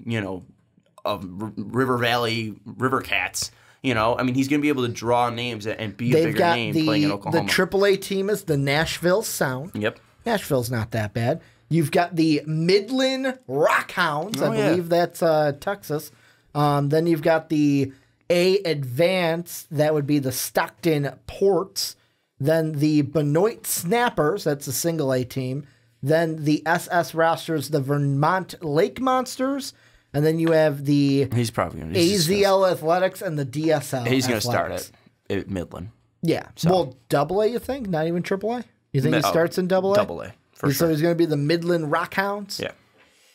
River Valley River Cats. I mean, he's going to be able to draw names and be a bigger name playing in Oklahoma. The AAA team is the Nashville Sound. Yep, Nashville's not that bad. You've got the Midland Rockhounds. I believe that's Texas. Then you've got the A Advance. That would be the Stockton Ports. Then the Benoit Snappers. That's a single A team. Then the SS Rousters, the Vermont Lake Monsters. And then you have the He's probably going to AZL Athletics and the DSL He's going to start at Midland. Yeah. So. Well, double A, you think? Not even triple A? You think he starts in double A? Double A. So he's going to be the Midland Rockhounds? Yeah.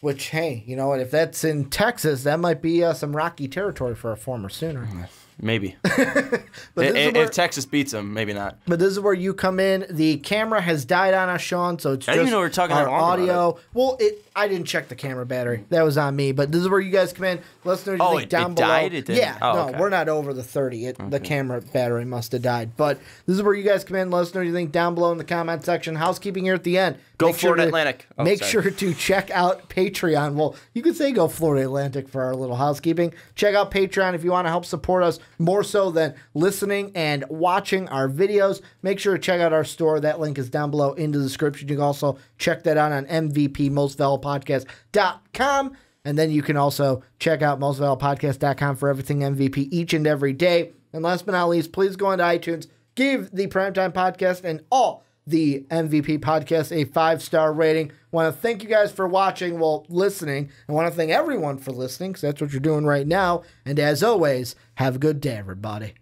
Which, hey, you know what? If that's in Texas, that might be some rocky territory for a former Sooner. Maybe. But If Texas beats them, maybe not. But this is where you come in. The camera has died on us, Sean, so it's I just didn't even know we were talking our that long about audio. Well, I didn't check the camera battery. That was on me. But this is where you guys come in. Let us know what you think down below. Died? It didn't? Yeah, okay. We're not over the 30. The camera battery must have died. But this is where you guys come in. Let us know what you think down below in the comment section. Housekeeping here at the end. Go Florida Atlantic. Make sure to check out Patreon. Well, you could say go Florida Atlantic for our little housekeeping. Check out Patreon if you want to help support us more so than listening and watching our videos. Make sure to check out our store. That link is down below in the description. You can also check that out on MVPMostValuedPodcast.com. And then you can also check out MostValuedPodcast.com for everything MVP each and every day. And last but not least, please go into iTunes, give the Primetime Podcast and all the MVP Podcast a 5-star rating. Want to thank you guys for watching, listening. I want to thank everyone for listening, because that's what you're doing right now. And as always, have a good day, everybody.